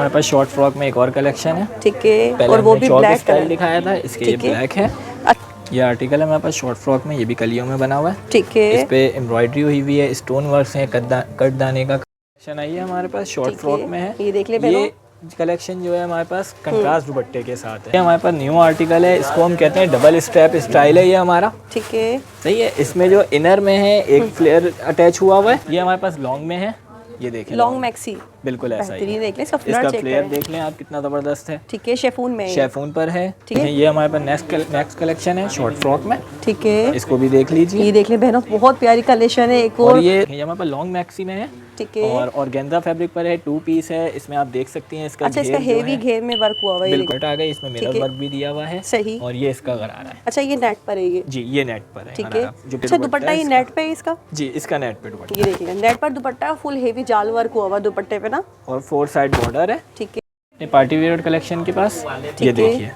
हमारे पास short frock में एक और कलेक्शन है। ठीक है, पहले और वो भी ब्लैक स्टाइल दिखाया था, इसके ये ब्लैक है। अच्छा, ये आर्टिकल है हमारे पास शॉर्ट फ्रॉक में, ये भी कलियों में बना हुआ है। ठीक है, इस पे एम्ब्रॉयडरी हुई हुई है, स्टोन वर्क है, कट दाने का कलेक्शन आई है हमारे पास, शॉर्ट फ्रॉक में है। ये देख ले ये कलेक्शन जो है हमारे पास कंट्रास्ट दुपट्टे के साथ है। ये हमारे पास न्यू आर्टिकल है, इसको हम कहते हैं डबल स्ट्रैप स्टाइल है ये हमारा। ठीक है, सही है। इसमें जो इनर में है एक फ्लेयर अटैच हुआ हुआ है, ये हमारे पास लॉन्ग में है। ये देखें लॉन्ग मैक्सी, बिल्कुल ऐसा ही है। देख लें, इसका फ्लेयर देख लें आप, कितना ज़बरदस्त है। ठीक है, शेफून में, शेफून पर है। ठीक है, ये हमारे पास नेक्स्ट कलेक्शन है शॉर्ट फ्रॉक में। ठीक है, इसको भी देख लीजिए। ये देख ले बहनों, बहुत प्यारी कलेक्शन है। एक और ये हमारे पास लॉन्ग मैक्सी में है, ठीक है, और ऑर्गेन्जा फैब्रिक पर है, 2 पीस है। इसमें आप देख सकती हैं इसका अच्छा, इसका हेवी घेर में वर्क हुआ हुआ है, बिल्कुल आ गई, इसमें मिरर वर्क भी दिया हुआ है। सही। और ये इसका गरारा है। अच्छा, ये नेट पर है ये? जी, ये नेट पर है। ठीक है। अच्छा, दुपट्टा ये नेट पे है इसका? जी, इसका नेट पे दुपट्टा। ये देखिए, नेट पर दुपट्टा, फुल हेवी जाल वर्क हुआ हुआ दुपट्टे पे ना, और 4 साइड बॉर्डर है। ठीक है। ये पार्टी वेयर कलेक्शन के पास ये देखिए,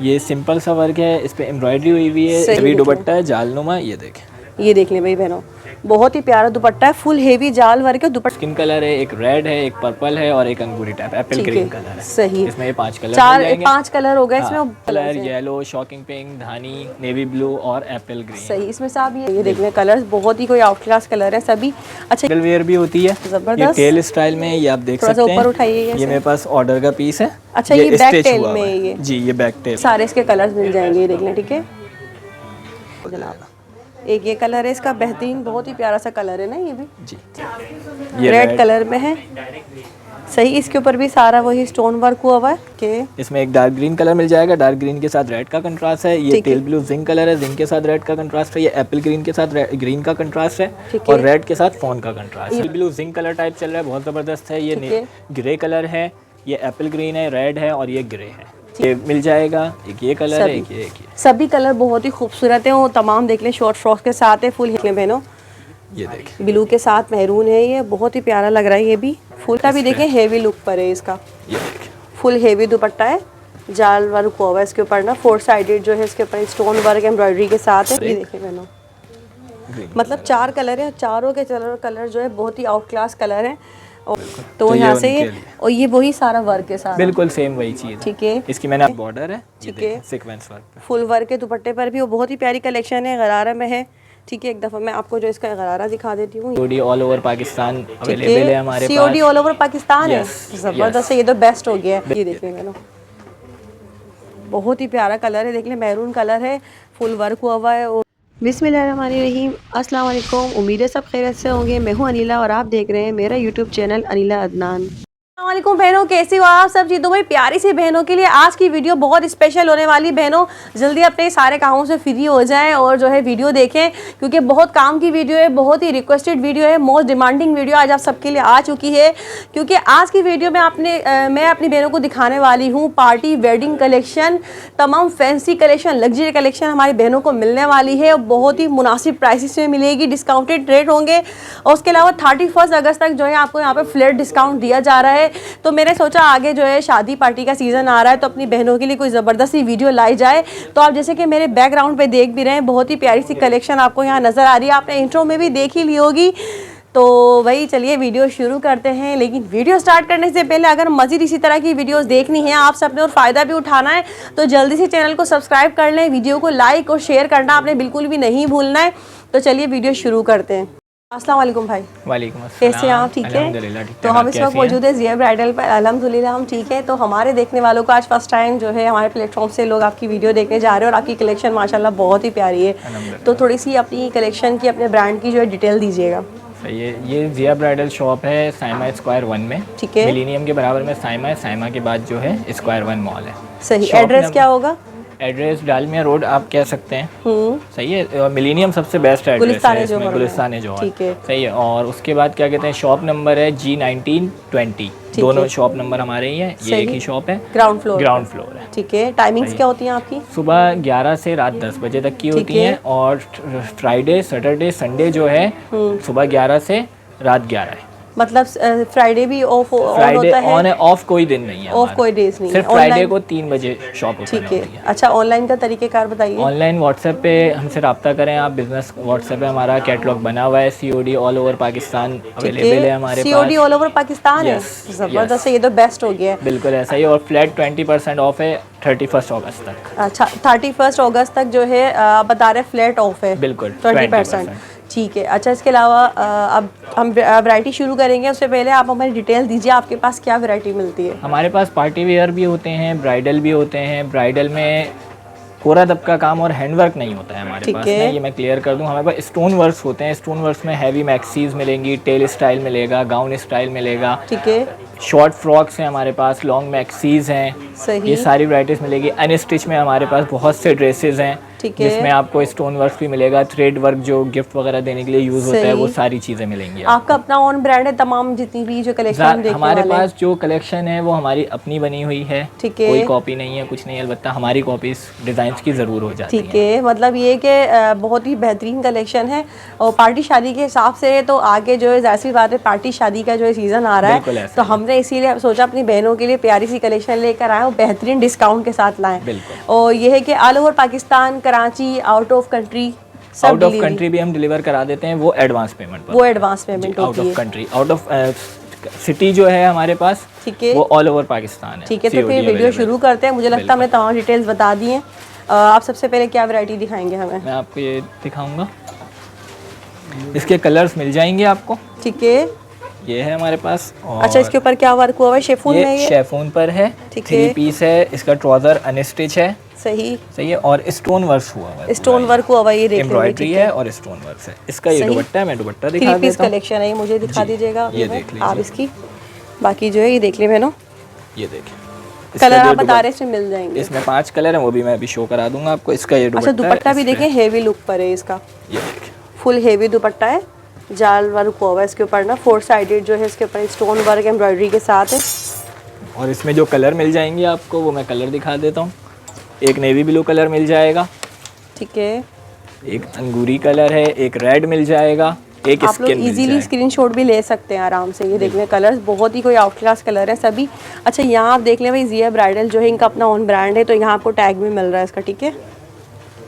ये सिंपल सा वर्क है, इस पे एम्ब्रॉयडरी हुई हुई है, हेवी दुपट्टा है, जालनुमा। ये देखें, ये देख लें भाई बहनों, बहुत ही प्यारा दुपट्टा है, फुल हेवी जाल वर्क है दुपट्टा। स्किन कलर है, एक रेड है, एक पर्पल है, और एक अंगूरी टाइप एप्पल ग्रीन कलर है। सही। इसमें ये 5 कलर, 5 कलर हो गए इसमें। कलर येलो, शॉकिंग पिंक, धानी, नेवी ब्लू और एप्पल ग्रीन। सही। इसमें सब ये देख लें कलर्स, बहुत ही कोई आउट क्लास कलर है सभी। अच्छा, सिंगल वेयर भी होती है, ये टेल स्टाइल में, ये आप देख सकते हैं। ऊपर उठाइए, ये मेरे पास ऑर्डर का पीस है। अच्छा, ये बैक टेल में है ये? जी, ये बैक टेल। सारे इसके कलर्स मिल जाएंगे, ये देख लें। ठीक है जनाब, एक ये कलर है इसका बेहतरीन, बहुत ही प्यारा सा कलर है ना ये भी जी, ये रेड कलर में है। सही। इसके ऊपर भी सारा वही स्टोन वर्क हुआ हुआ है कि इसमें एक डार्क ग्रीन कलर मिल जाएगा, डार्क ग्रीन के साथ रेड का कंट्रास्ट है। ये टेल ब्लू जिंक कलर है, जिंक के साथ रेड का कंट्रास्ट है। ये एप्पल ग्रीन के साथ ग्रीन का कंट्रास्ट है, और रेड के साथ फोन का कंट्रास्ट है। ब्लू जिंक कलर टाइप चल रहा है, बहुत ज़बरदस्त है। ये ग्रे कलर है, ये एप्पल ग्रीन है, रेड है, और ये ग्रे है। ये मिल जाएगा। एक ये कलर है, एक ये सभी कलर बहुत ही खूबसूरत है। वो तमाम देख लें, शॉर्ट फ्रॉक के साथ है, फुल हिकले बहनों। ये देखिए, ब्लू के साथ मैरून है, ये बहुत ही प्यारा लग रहा है। ये भी फुल का भी देखें, हेवी लुक पर है इसका। ये देखिए, फुल हेवी दुपट्टा है, जाल वर्क हुआ है इसके ऊपर ना, 4 साइडेड जो है इसके ऊपर स्टोन वर्क एम्ब्रॉयडरी के साथ है। ये देखें बहनों, मतलब 4 कलर है, चारों के कलर जो है बहुत ही आउट क्लास कलर है। तो यहाँ से और ये वही सारा वर्क है, सारा बिल्कुल सेम वही चीज। ठीक है। इसकी मैंने बॉर्डर है, ठीक है, सीक्वेंस वर्क पे फुल वर्क के दुपट्टे पर भी वो बहुत ही प्यारी कलेक्शन है, गरारा में है। ठीक है, एक दफ़ा मैं आपको जो इसका गरारा दिखा देती हूँ। COD all over Pakistan available है हमारे पास। सीओडी ऑल ओवर पाकिस्तान है, ज़बरदस्त है, ये तो बेस्ट हो गया है। ये देख लें, बहुत ही प्यारा कलर है, देख लें मैरून कलर है, फुल वर्क हुआ है। बिस्मिल्लाहिर्रहमानिर्रहीम, अस्सलाम वालेकुम। उम्मीद है सब खैरियत से होंगे। मैं हूँ अनिला और आप देख रहे हैं मेरा यूट्यूब चैनल अनिला अदनान। अस्सलामुअलैकुम बहनों, कैसी हो आप सब जी? तो भाई प्यारी सी बहनों के लिए आज की वीडियो बहुत स्पेशल होने वाली। बहनों जल्दी अपने सारे कामों से फ्री हो जाएं और जो है वीडियो देखें, क्योंकि बहुत काम की वीडियो है, बहुत ही रिक्वेस्टेड वीडियो है, मोस्ट डिमांडिंग वीडियो आज आप सबके लिए आ चुकी है। क्योंकि आज की वीडियो में मैं अपनी बहनों को दिखाने वाली हूँ पार्टी वेडिंग कलेक्शन, तमाम फैंसी कलेक्शन, लग्जरी कलेक्शन हमारी बहनों को मिलने वाली है। बहुत ही मुनासिब प्राइसेस में मिलेगी, डिस्काउंटेड रेट होंगे। और उसके अलावा 31 अगस्त तक जो है आपको यहाँ पर फ्लैट डिस्काउंट दिया जा रहा है। तो मैंने सोचा आगे जो है शादी पार्टी का सीज़न आ रहा है, तो अपनी बहनों के लिए कोई ज़बरदस्त सी वीडियो लाई जाए। तो आप जैसे कि मेरे बैकग्राउंड पे देख भी रहे हैं, बहुत ही प्यारी सी कलेक्शन आपको यहाँ नज़र आ रही है, आपने इंट्रो में भी देख ही ली होगी। तो वही चलिए वीडियो शुरू करते हैं। लेकिन वीडियो स्टार्ट करने से पहले अगर मज़ीद इसी तरह की वीडियोस देखनी है आप सबने और फ़ायदा भी उठाना है, तो जल्दी से चैनल को सब्सक्राइब कर लें, वीडियो को लाइक और शेयर करना आपने बिल्कुल भी नहीं भूलना है। तो चलिए वीडियो शुरू करते हैं। अस्सलाम वालेकुम भाई। वालेकुम अस्सलाम। कैसे हैं आप? ठीक है। तो हम इस वक्त मौजूद है ज़िया ब्राइडल पर। अल्हम्दुलिल्लाह हम ठीक है। तो हमारे देखने वालों को आज फर्स्ट टाइम जो है हमारे प्लेटफॉर्म से लोग आपकी वीडियो देखने जा रहे हैं और आपकी कलेक्शन माशाल्लाह बहुत ही प्यारी है। तो थोड़ी सी अपनी कलेक्शन की, अपने ब्रांड की जो है डिटेल दीजिएगा। ये ज़िया ब्राइडल शॉप है साइमा स्क्वायर 1 में। ठीक है। मिलेनियम के बराबर में साइमा है, साइमा के बाद जो है स्क्वायर 1 मॉल है। सही। एड्रेस क्या होगा? एड्रेस डालमिया रोड आप कह सकते हैं। सही है। मिलेनियम सबसे बेस्ट एड्रेस है इसमें, गुलिस्तान जो है। सही है। और उसके बाद क्या कहते हैं, शॉप नंबर है G1920। दोनों शॉप नंबर हमारे ही हैं, ये एक ही शॉप है। ग्राउंड फ्लोर है। ठीक है। टाइमिंग्स क्या होती हैं आपकी? सुबह 11 से रात 10 बजे तक की होती हैं। और फ्राइडे, सैटरडे, संडे जो है सुबह 11 से रात 11 है। मतलब फ्राइडे भी ऑफ ऑन फ्राइडे होता है? ऑन है, ऑफ कोई दिन नहीं है, ऑफ कोई डेज नहीं है, सिर्फ फ्राइडे ऑनलाइन? को 3 बजे शॉप ओपन ठीक होती है। है। अच्छा, ऑनलाइन का तरीक़ेकार बताइए। ऑनलाइन व्हाट्सएप पे हमसे रब्ता करें आप, बिजनेस व्हाट्सएप है हमारा, कैटलॉग बना हुआ है, COD all over Pakistan available है हमारे पास। COD ऑल ओवर पाकिस्तान है, ज़बरदस्त है, ये तो बेस्ट हो गया है। बिल्कुल ऐसा ही, और फ्लैट 20% ऑफ है 31 अगस्त तक। अच्छा, 31 अगस्त तक जो है आप बता रहे फ्लैट ऑफ है? बिल्कुल 20%। ठीक है। अच्छा, इसके अलावा अब हम वैरायटी शुरू करेंगे, उससे पहले आप हमें डिटेल दीजिए, आपके पास क्या वैरायटी मिलती है? हमारे पास पार्टी वेयर भी होते हैं, ब्राइडल भी होते हैं। ब्राइडल में कोरा दब का काम और हैंडवर्क नहीं होता है हमारे पास में, ये मैं क्लियर कर दूं। हमारे पास स्टोन वर्क्स होते हैं, स्टोन वर्क्स में हैवी मैक्सीज मिलेंगी, टेल स्टाइल मिलेगा, गाउन स्टाइल मिलेगा। ठीक है। शॉर्ट फ्रॉक्स हैं हमारे पास, लॉन्ग मैक्सीज हैं, सही। ये सारी वैराइटीज़ मिलेगी। अनस्टिच में हमारे पास बहुत से ड्रेसेस हैं, ठीक है, जिसमें आपको स्टोन वर्क भी मिलेगा, थ्रेड वर्क जो गिफ्ट वगैरह देने के लिए यूज़ होता है, वो सारी चीज़ें मिलेंगी। आपका अपना ओन ब्रांड है? तमाम जितनी भी जो कलेक्शन हमारे पास जो कलेक्शन है वो हमारी अपनी बनी हुई है, ठीक है, कोई कॉपी नहीं है, कुछ नहीं है, अलबत्ता हमारी कॉपीज डिज़ाइंस की ज़रूर हो जाती है। ठीक है, मतलब ये कि बहुत ही बेहतरीन कलेक्शन है, और पार्टी शादी के हिसाब से तो आगे जो है जाहिर सी बात है पार्टी शादी का जो है सीज़न आ रहा है, तो हमने इसीलिए सोचा अपनी बहनों के लिए प्यारी सी कलेक्शन लेकर आए और बेहतरीन डिस्काउंट के साथ लाएं। और ये है कि all over Pakistan, Karachi, out of country, out of country भी हम डिलीवर करा देते हैं, वो एडवांस पेमेंट पर। वो advance payment out of country, out of city जो है हमारे पास, ठीक है, वो ऑल ओवर पाकिस्तान है। ठीक है, तो फिर वीडियो शुरू करते हैं। मुझे लगता है हमने तमाम डिटेल्स बता दी हैं। आप सबसे पहले क्या वैरायटी दिखाएंगे हमें? मैं आपको ये दिखाऊंगा, इसके कलर्स मिल जाएंगे आपको। ठीक है, ये है हमारे पास। और अच्छा, इसके ऊपर क्या वर्क हुआ है? शेफून में ये शेफून पर है, 3 पीस है, इसका ट्राउजर अनस्टिच है। सही है, और स्टोन वर्क हुआ है, स्टोन वर्क हुआ हुआ, ये देखिए एम्ब्रॉयडरी है और स्टोन वर्क है। इसका ये दुपट्टा है, मैं दुपट्टा दिखा देता हूं। 3 पीस कलेक्शन है, ये मुझे दिखा दीजिएगा, ये देख लीजिए आप इसकी। बाकी जो है ये देख ले बहनों, ये देखिए कलर आप बता रहे इसमें मिल जाएंगे। इसमें 5 कलर हैं, वो भी मैं अभी शो करा दूंगा आपको। इसका ये अच्छा, दुपट्टा भी देखें, हेवी लुक पर है इसका, ये देखिए फुल हेवी दुपट्टा है, जाल वर्क हुआ है इसके ऊपर ना, 4 साइडेड जो है इसके ऊपर स्टोन वर्क एम्ब्रॉयडरी के साथ है। और इसमें जो कलर मिल जाएंगे आपको वो मैं कलर दिखा देता हूँ। एक नेवी ब्लू कलर मिल जाएगा, ठीक है, एक अंगूरी कलर है, एक रेड मिल जाएगा, एक आप लोग इजीली स्क्रीनशॉट भी ले सकते हैं आराम से। ये देख लें, कलर्स बहुत ही कोई आउट क्लास कलर है सभी। अच्छा, यहाँ आप देख लें भाई, जिया ब्राइडल जो है इनका अपना ओन ब्रांड है, तो यहाँ आपको टैग भी मिल रहा है इसका, ठीक है,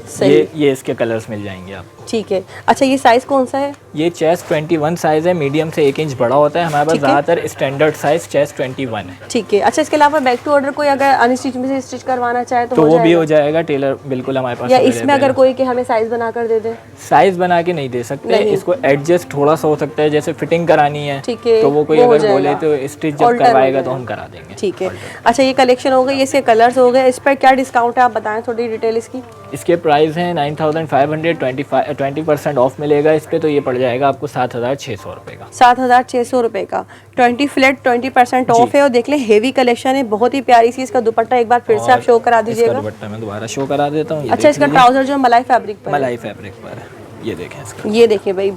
सही। ये इसके कलर्स मिल जाएंगे आपको, ठीक है। अच्छा, ये साइज कौन सा है? ये चेस्ट 21 साइज है, मीडियम से 1 इंच बड़ा होता है हमारे पास, ज़्यादातर स्टैंडर्ड साइज चेस्ट 21 है। ठीक है। अच्छा, इसके अलावा बैक टू ऑर्डर कोई अगर अनस्टिच में से स्टिच करवाना चाहे तो वो भी हो जाएगा, टेलर बिल्कुल हमारे पास। या इसमें अगर कोई कि हमें साइज बना कर दे दे? साइज बना के नहीं दे सकते, इसको एडजस्ट थोड़ा सा हो सकता है, जैसे फिटिंग करानी है, ठीक है, तो वो कोई अगर बोले तो स्टिच जब करवाएगा तो हम करा देंगे। ठीक है। अच्छा, ये कलेक्शन हो गई, इसके कलर्स हो गए, इस पर क्या डिस्काउंट है आप बताएं थोड़ी डिटेल इसकी। इसके प्राइस हैं 9500, 20% ऑफ मिलेगा इस पे, तो ये पड़ जाएगा आपको 7600 रुपये का। 7600 रुपये का 20% ऑफ है। और देख लें, हेवी कलेक्शन है, बहुत ही प्यारी सी। इसका दुपट्टा एक बार फिर से आप शो करा दीजिएगा। दुपट्टा मैं दोबारा शो करा देता हूँ। अच्छा, इसका ट्राउजर जो मलाई फैब्रिक पर, मलाई फैब्रिक पर, ये देखें इसका, ये देखें भाई,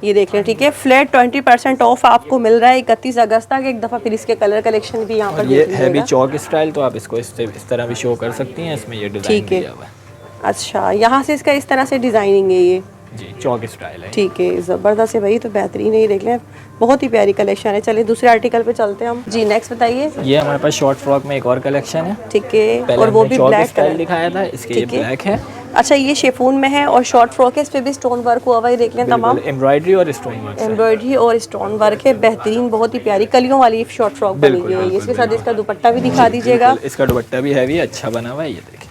ये देख लें, ठीक है। फ्लैट 20% ऑफ आपको मिल रहा है 31 अगस्त तक। एक दफ़ा फिर इसके कलर कलेक्शन भी यहाँ पर ये हैवी चौक स्टाइल, तो आप इसको इस तरह भी शो कर सकती हैं, इसमें ये डिजाइन दिया हुआ है। अच्छा, यहाँ से इसका इस तरह से डिजाइनिंग है ये, जी चौक स्टाइल है, ठीक है, ज़बरदस्त है भाई, तो बेहतरीन है, ये देख लें, बहुत ही प्यारी कलेक्शन है। चलिए दूसरे आर्टिकल पे चलते हैं हम। जी, नेक्स्ट बताइए। ये हमारे पास शॉर्ट फ्रॉक में एक और कलेक्शन है, ठीक है, और वो भी ब्लैक कलर दिखाया था, इसके ये ब्लैक है। अच्छा, ये शेफून में है और शॉर्ट फ्रॉक है, इस पे भी स्टोन वर्क हुआ हुआ है, देख लें, तमाम एम्ब्रॉयडरी और स्टोन वर्क, एम्ब्रॉयडरी और स्टोन वर्क है, बेहतरीन, बहुत ही प्यारी कलियों वाली शॉर्ट फ्रॉक बनी हुई है। इसके साथ इसका दुपट्टा भी दिखा दीजिएगा। इसका दुपट्टा भी हैवी अच्छा बना हुआ है, ये देखिए,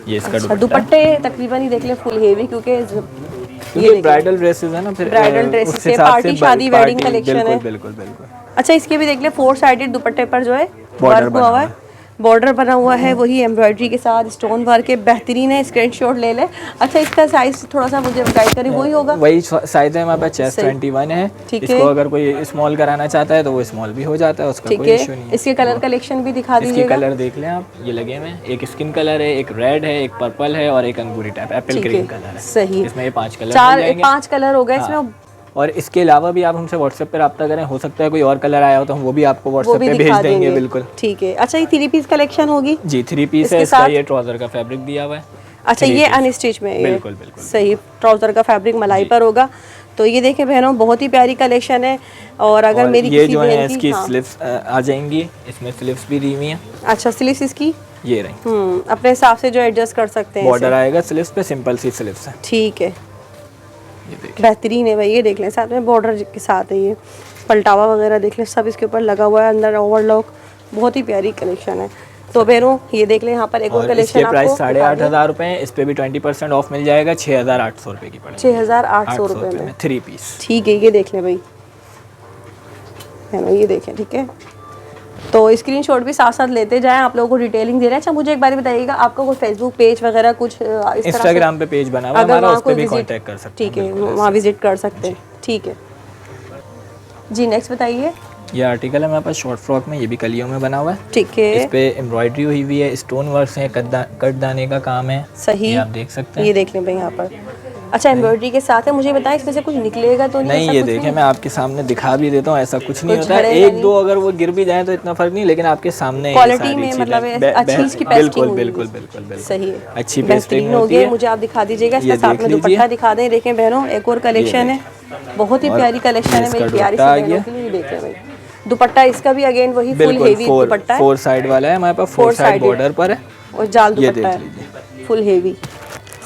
ये इसका दुपट्टे तकरीबन ही देख लें फुल हेवी, क्योंकि ये ब्राइडल ड्रेसेस है ना, फिर ब्राइडल ड्रेसेस है, पार्टी शादी वेडिंग कलेक्शन है। बिल्कुल बिल्कुल। अच्छा, इसके भी देख ले, 4 साइडेड दुपट्टे पर जो है वर्क हुआ हुआ है, बॉर्डर बना हुआ है, वही एम्ब्रॉयडरी के साथ स्टोन वर्क है, बेहतरीन है, स्क्रीनशॉट ले ले। अच्छा, इसका साइज थोड़ा सा मुझे गाइड करें, वही होगा, वही साइज है हमारे पास, चेस्ट 21 है। इसको अगर कोई स्मॉल कराना चाहता है तो वो स्मॉल भी हो जाता है, उसका कोई इशू नहीं है। इसके कलर कलेक्शन भी दिखा दीजिए। इसके कलर देख लें आप, ये लगे हुए हैं, एक स्किन कलर है, एक रेड है, एक पर्पल है और एक अंगूरी टाइप एप्पल ग्रीन कलर है। सही, इसमें ये 5 कलर, 5 कलर हो गए इसमें। और इसके अलावा भी आप हमसे व्हाट्सएप पे रब्ता करें, हो सकता है कोई और कलर आया हो तो हम वो भी आपको व्हाट्सएप पे भेज देंगे। बिल्कुल, ठीक है। अच्छा, ये 3 पीस कलेक्शन होगी? जी, 3 पीस है, इसका ये ट्राउजर का फैब्रिक दिया हुआ है। अच्छा, ये अनस्टिच में है, बिल्कुल बिल्कुल सही, ट्राउजर का फैब्रिक मलाई पर होगा। तो ये देखें बहनों, बहुत ही प्यारी कलेक्शन है। और अगर और मेरी ये किसी जो है बहन की, इसकी हाँ। स्लिप्स आ जाएंगी, इसमें स्लिप्स भी दी हुई हैं। अच्छा, स्लीव्स इसकी ये रही, अपने हिसाब से जो एडजस्ट कर सकते हैं बॉर्डर इसे। आएगा स्लिप्स पे, सिंपल सी स्लिप्स है। ठीक है, ये देखिए, बेहतरीन है भाई। ये देख लें, साथ में बॉर्डर के साथ है, ये पलटावा वगैरह देख लें, सब इसके ऊपर लगा हुआ है, अंदर ओवरलॉक। बहुत ही प्यारी कलेक्शन है। तो बहनों ये देख लें, यहाँ पर एक और कलेक्शन इसके आपको प्राइस 8,500 रुपए है। इस पे भी 20% ऑफ मिल जाएगा, 6,800 रुपए की पड़ेगी। 6,800 रुपये में 3 पीस। ठीक है, ये देख लें भाई बहनों, ये देखें। ठीक है, तो स्क्रीनशॉट भी साथ साथ लेते जाएं, आप लोगों को डिटेलिंग दे रहे हैं। अच्छा, मुझे एक बार बताइएगा, आपका कोई फेसबुक पेज वगैरह कुछ इस तरह से? इंस्टाग्राम पे पेज बना हुआ है हमारा, उस पे भी कांटेक्ट कर सकते हैं। ठीक है, वहाँ विजिट कर सकते हैं। ठीक है जी, नेक्स्ट बताइए। ये आर्टिकल है हमारे पास शॉर्ट फ्रॉक में, ये भी कलियों में बना हुआ है। ठीक है, इस पे एम्ब्रॉयडरी हुई हुई है, स्टोन वर्क है, कट दाने का काम है। सही, ये आप देख सकते हैं। ये देख लें भाई यहाँ पर। अच्छा, एम्ब्रॉयडरी के साथ है। मुझे बताएं, इसमें से कुछ निकलेगा तो नहीं? नहीं, ये देखें, मैं आपके सामने दिखा भी देता हूँ, ऐसा कुछ नहीं होता है। एक दो अगर वो गिर भी जाए तो इतना फर्क नहीं, लेकिन आपके सामने क्वालिटी में मतलब अच्छी इसकी बिल्कुल बिल्कुल बिल्कुल बिल्कुल सही है, अच्छी पेस्टिंग हो होती गई। है। मुझे आप दिखा दीजिएगा, इसका साथ में दुपट्टा दिखा दें। देखें बहनों, एक और कलेक्शन है, बहुत ही प्यारी कलेक्शन है मेरी प्यारी सी बहनों के लिए। देखें भाई, दुपट्टा इसका भी अगेन वही फुल हेवी दुपट्टा है, 4 साइड वाला है हमारे पास, 4 साइड बॉर्डर पर है और जाल दुपट्टा है, फुल हेवी।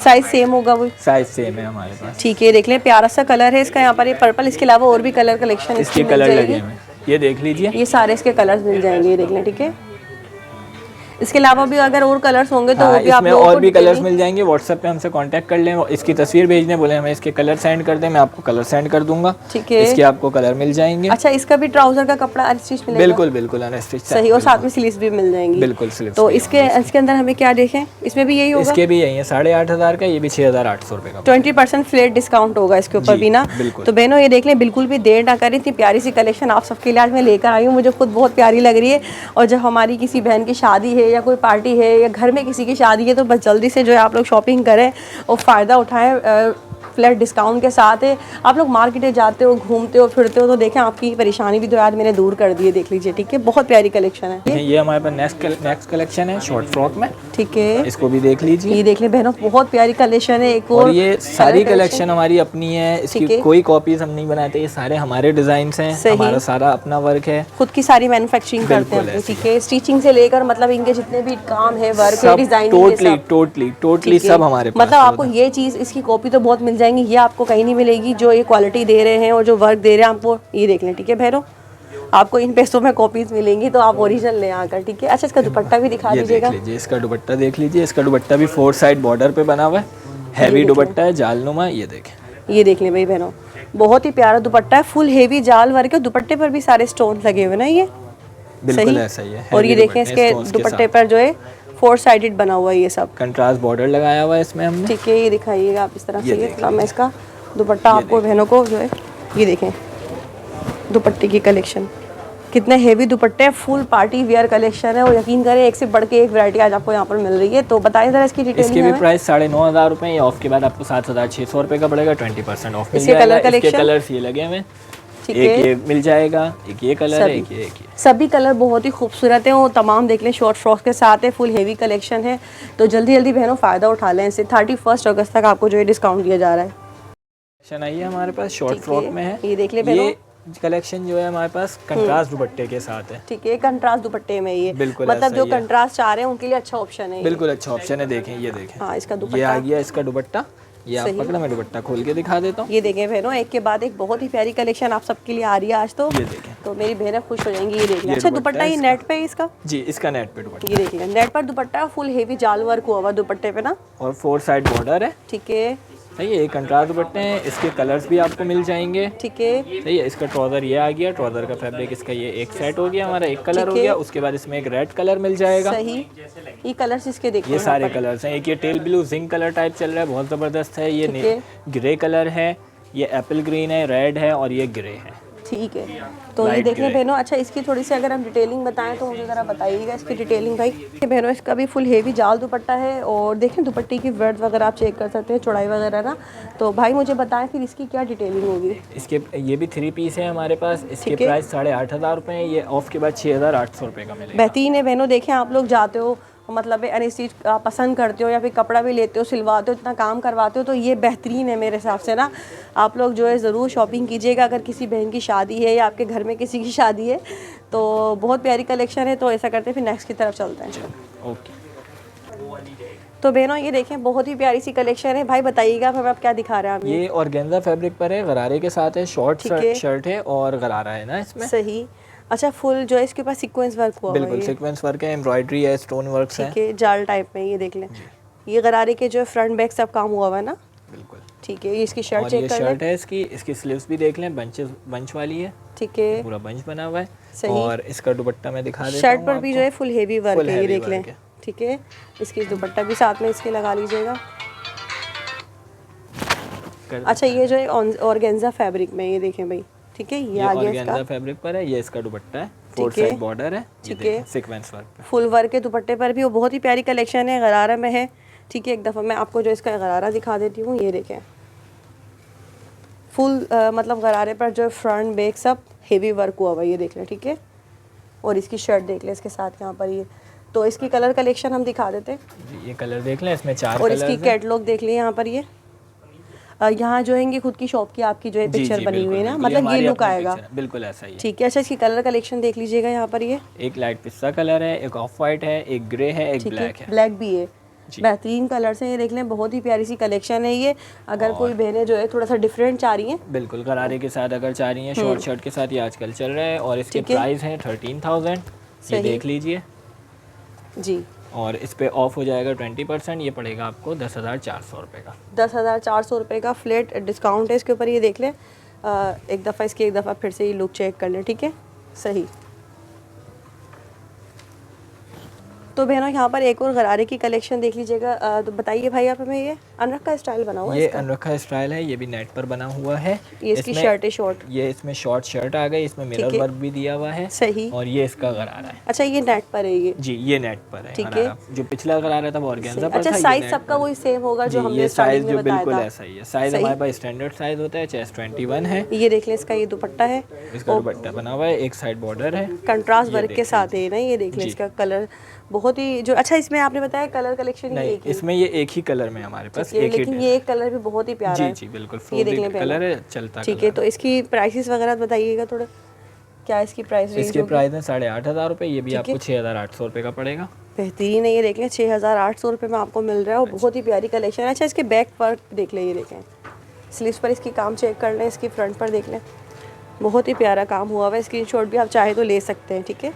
साइज सेम होगा वो? साइज सेम है हमारे पास। ठीक है, देख लें, प्यारा सा कलर है इसका यहाँ पर, ये पर्पल। इसके अलावा और भी कलर कलेक्शन इसके कलर लगे हुए हैं, ये देख लीजिए, ये सारे इसके कलर्स मिल जाएंगे, ये देख लें। ठीक है, इसके अलावा भी अगर और कलर्स होंगे तो वो भी आप लोगों को और भी कलर्स मिल जाएंगे। व्हाट्सएप पे हमसे कांटेक्ट कर लें, इसकी तस्वीर भेजने बोले हमें, इसके कलर सेंड कर दें, मैं आपको कलर सेंड कर दूंगा। ठीक है, इसके आपको कलर मिल जाएंगे। अच्छा, इसका भी ट्राउजर का कपड़ा अनस्टिच मिलेगा? बिल्कुल बिल्कुल अनस्टिच, सही, और साथ में स्लीव्स भी मिल जाएंगी। बिल्कुल स्लीव्स। तो इसके अंदर हमें क्या देखें? इसमें भी यही होगा? इसके भी यही है, 8,500 का, ये भी 6,800 रुपए का। 20% फ्लैट डिस्काउंट होगा इसके ऊपर भी ना। तो बहनों ये देख लें, बिल्कुल भी देर ना करें, इतनी प्यारी सी कलेक्शन आप सबके लिए आज मैं लेकर आई हूँ। मुझे खुद बहुत प्यारी लग रही है। और जब हमारी किसी बहन की शादी है या कोई पार्टी है या घर में किसी की शादी है, तो बस जल्दी से जो है आप लोग शॉपिंग करें और फ़ायदा उठाएं फ्लैट डिस्काउंट के साथ है। आप लोग मार्केट जाते हो, घूमते हो, फिरते हो, तो देखें आपकी परेशानी भी तो यार मैंने दूर कर दी है। देख लीजिए, ठीक है, बहुत प्यारी कलेक्शन है। ये हमारे पास नेक्स्ट कलेक्शन है शॉर्ट फ्रॉक में। ठीक है, इसको भी देख लीजिए, ये देख लें बहनों, बहुत प्यारी कलेक्शन है। एक और ये सारी कलेक्शन हमारी अपनी है, इसकी कोई कॉपीज हम नहीं बनाते, ये सारे हमारे डिजाइन हैं, हमारा सारा अपना वर्क है, खुद की सारी मैन्युफैक्चरिंग करते हैं। ठीक है, स्टिचिंग से लेकर मतलब इनके जितने भी काम है, वर्क है, डिजाइनिंग, टोटली सब हमारे पास। मतलब आपको ये चीज़, इसकी कॉपी तो बहुत मिल जाएंगी, ये आपको कहीं नहीं मिलेगी जो ये क्वालिटी दे रहे हैं और जो वर्क दे रहे हैं आपको। ये देख लें, ठीक है बहनों, आपको इन पैसों में कॉपीज मिलेंगी, तो आप ओरिजिनल ले आकर। ठीक है, अच्छा, इसका दुपट्टा भी दिखा दीजिएगा। इसका दुपट्टा देख लीजिए, इसका दुपट्टा भी 4 साइड बॉर्डर पे बना हुआ है, हैवी दुपट्टा है, जालनुमा। ये देखें, ये देख लें भाई बहनों, बहुत ही प्यारा दुपट्टा है, फुल हेवी जाल वर्क है। दुपट्टे पर भी सारे स्टोन लगे हुए ना, ये बिल्कुल ऐसा ही है। और ये देखें, इसके दुपट्टे पर जो है 4 साइडेड बना हुआ है, ये सब कंट्रास्ट बॉर्डर लगाया हुआ है इसमें हमने। ठीक है, ये दिखाइएगा आप इस तरह से। ये मैं इसका दुपट्टा आपको बहनों को जो है, ये देखें दुपट्टे की कलेक्शन, कितने हेवी दुपट्टे, फुल पार्टी वेयर कलेक्शन है। और यकीन करें, एक से बढ़ के एक वैरायटी आज आपको यहाँ पर मिल रही है। तो बताइए जरा इसकी डिटेल। इसके भी प्राइस 9,500 रुपए, ये ऑफ के बाद आपको 7,600 रुपए का पड़ेगा, 20% ऑफ मिल जाएगा। इसके कलर्स ये लगे हुए, एक ये मिल जाएगा, एक ये कलर है, एक ये। सभी कलर बहुत ही खूबसूरत हैं और तमाम देख लें शॉर्ट फ्रॉक के साथ है, फुल हेवी कलेक्शन है। तो जल्दी जल्दी बहनों फ़ायदा उठा लें इससे। 31 अगस्त तक आपको जो है डिस्काउंट दिया जा रहा है। कलेक्शन आई है हमारे पास, शॉर्ट फ्रॉक में है, ये देख ले बहनों। ये कलेक्शन जो है हमारे पास कंट्रास्ट दुपट्टे के साथ है। ठीक है, कंट्रास्ट दुपट्टे में ये बिल्कुल, मतलब जो कंट्रास्ट चाह रहे हैं उनके लिए अच्छा ऑप्शन है। बिल्कुल अच्छा ऑप्शन है। देखें, ये देखें, हाँ, इसका दुपट्टा ये आ गया, इसका दुपट्टा ये आप पकड़ा, मैं दुपट्टा खोल के दिखा देता हूँ। ये देखें बहनों, एक के बाद एक बहुत ही प्यारी कलेक्शन आप सबके लिए आ रही है आज। तो ये देखें, तो मेरी बहनें खुश हो जाएंगी। ये देख लें। अच्छा, दुपट्टा ये नेट पे है इसका? जी, इसका नेट पे दुपट्टा। ये देख लें, नेट पर दुपट्टा, फुल हेवी जाल वर्क हुआ दुपट्टे पे ना, और 4 साइड बॉर्डर है। ठीक है, सही है, ये कंट्रास्ट दुपट्टे हैं, इसके कलर्स भी आपको मिल जाएंगे। ठीक है, सही है। इसका ट्राउजर ये आ गया, ट्राउजर का फैब्रिक इसका ये एक सेट हो गया हमारा, एक कलर हो गया। उसके बाद इसमें एक रेड कलर मिल जाएगा। सही, ये कलर्स इसके देखिए, ये सारे कलर्स हैं। एक ये teal blue zinc colour type चल रहा है, बहुत ज़बरदस्त है। ये ग्रे कलर है, ये एप्पल ग्रीन है, रेड है और ये ग्रे है। ठीक है, तो ये देख लें बहनों। अच्छा, इसकी थोड़ी सी अगर हम डिटेलिंग बताएं तो मुझे ज़रा बताइएगा इसकी डिटेलिंग भाई। बहनों, इसका भी फुल हेवी जाल दुपट्टा है और देखें दुपट्टे की वर्थ वगैरह आप चेक कर सकते हैं, चौड़ाई वगैरह ना। तो भाई मुझे बताएं फिर इसकी क्या डिटेलिंग होगी। इसके ये भी 3 पीस है हमारे पास, इसके प्राइस 8,500 रुपये है, ये ऑफ के बाद 6,800 रुपये का मिलेगा। बेहतरीन है बहनों। देखें, आप लोग जाते हो मतलब अनस्टिच पसंद करते हो या फिर कपड़ा भी लेते हो, सिलवाते हो, इतना काम करवाते हो, तो ये बेहतरीन है मेरे हिसाब से ना। आप लोग जो है ज़रूर शॉपिंग कीजिएगा। अगर किसी बहन की शादी है या आपके घर में किसी की शादी है तो बहुत प्यारी कलेक्शन है। तो ऐसा करते हैं फिर नेक्स्ट की तरफ चलते हैं। ओके, तो बहनों ये देखें बहुत ही प्यारी सी कलेक्शन है। भाई बताइएगा हमें आप क्या दिखा रहे हैं आप? ये ऑर्गेन्जा फैब्रिक पर है, गरारे के साथ है, शॉर्ट शर्ट है और गरारा है ना इसमें। सही। अच्छा, फुल जो है इसके पास सीक्वेंस वर्क हुआ है। बिल्कुल सीक्वेंस वर्क है, एम्ब्रॉयडरी है, स्टोन वर्क है। ठीक है, जाल टाइप में। ये देख लें, ये गरारे के जो फ्रंट बैक सब काम हुआ हुआ है ना। बिल्कुल ठीक है। ये इसकी शर्ट चेक कर लें। शर्ट है इसकी स्लीव्स भी देख लें, बंच वाली है। ठीक है, पूरा बंच बना हुआ है। सही। और इसका दुपट्टा मैं दिखा देता हूं। शर्ट पर भी जो है फुल हेवी वर्क है, ये देख लें। ठीक है, इसकी दुपट्टा भी साथ में इसके लगा लीजिएगा। अच्छा, ये जो है ऑर्गेन्जा फैब्रिक में, ये देखें भाई। ठीक है, ये आ गया इसका फैब्रिक पर है। ये इसका दुपट्टा है, 4 साइड बॉर्डर है। ठीक है, सीक्वेंस वर्क पे फुल वर्क के दुपट्टे पर भी वो बहुत ही प्यारी कलेक्शन है, गरारा में है। ठीक है, एक दफ़ा मैं आपको जो इसका गरारा दिखा देती हूँ। ये देखें फुल मतलब गरारे पर जो फ्रंट बैक सब हेवी वर्क हुआ हुआ, ये देख लें। ठीक है, और इसकी शर्ट देख लें इसके साथ यहाँ पर। ये तो इसकी कलर कलेक्शन हम दिखा देते हैं। ये कलर देख लें, इसमें 4 और कलर्स इसकी कैटलॉग देख लें यहाँ पर। ये यहाँ जो है खुद की शॉप की आपकी जो है पिक्चर बनी हुई है ना, मतलब ये लुक आएगा। बिल्कुल ऐसा ही है। ठीक है। अच्छा, इसकी कलर कलेक्शन देख लीजिएगा यहाँ पर। ये एक लाइट पिस्ता कलर है, एक ऑफ वाइट है, एक ग्रे है, एक ब्लैक है। ब्लैक भी है। बेहतरीन कलर्स हैं, ये देख लें। बहुत ही प्यारी सी कलेक्शन है ये। अगर कोई बहनें जो है थोड़ा सा डिफरेंट चाह रही हैं, बिल्कुल गरारे के साथ अगर चाह रही हैं, शॉर्ट शर्ट के साथ, ये आजकल चल रहा है। और इसके प्राइस है 13,000। ये देख लीजिए जी। और इस पे ऑफ हो जाएगा 20%। ये पड़ेगा आपको 10,400 रुपये का। 10,400 रुपये का फ्लैट डिस्काउंट है इसके ऊपर। ये देख लें एक दफ़ा इसकी, एक दफ़ा फिर से ये लुक चेक कर लें। ठीक है, सही। तो बहनों यहाँ पर एक और गरारे की कलेक्शन देख लीजिएगा। तो बताइए भाई आप हमें, ये अनरखा स्टाइल बना हुआ है? ये अनरखा स्टाइल है, ये भी नेट पर बना हुआ है। ये इसकी शर्ट है शॉर्ट। ये इसमें शॉर्ट शर्ट आ गई, इसमें मिरर वर्क भी दिया हुआ है। सही। और ये इसका गरारा है। अच्छा, ये नेट पर है ये? जी, ये नेट पर है। ठीक है। जो पिछला गरारा था वो ऑर्गेन्जा पर था। अच्छा, साइज सबका वही सेम होगा जो हमने स्टार्टिंग में बताया था? बिल्कुल ऐसा ही है। साइज हमारे पास स्टैंडर्ड साइज होता है, चेस्ट 21 है। ये देख लें, इसका ये दुपट्टा है, इसका दुपट्टा बना हुआ है, एक साइड बॉर्डर है, कंट्रास्ट वर्क के साथ है ना। ये देख लें, इसका कलर बहुत ही जो अच्छा। इसमें आपने बताया कलर कलेक्शन नहीं, इसमें ये एक ही कलर में हमारे पास, एक ही, लेकिन ये एक कलर भी बहुत ही प्यारा है। जी बिल्कुल, ये देख लें कलर है, चलता। ठीक है, तो इसकी प्राइसेस वगैरह बताइएगा थोड़ा, क्या इसकी प्राइस? इसके प्राइस है 8,500 रुपये। ये भी आपको 6,800 रुपये का पड़ेगा। बेहतरीन है, ये देख लें 6,800 रुपये में आपको मिल रहा है और बहुत ही प्यारी कलेक्शन है। अच्छा, इसके बैक पर देख लें, ये देखें स्लीव्स पर इसकी काम चेक कर लें। इसकी फ्रंट पर देख लें, बहुत ही प्यारा काम हुआ हुआ है। स्क्रीनशॉट भी आप चाहे तो ले सकते हैं। ठीक है,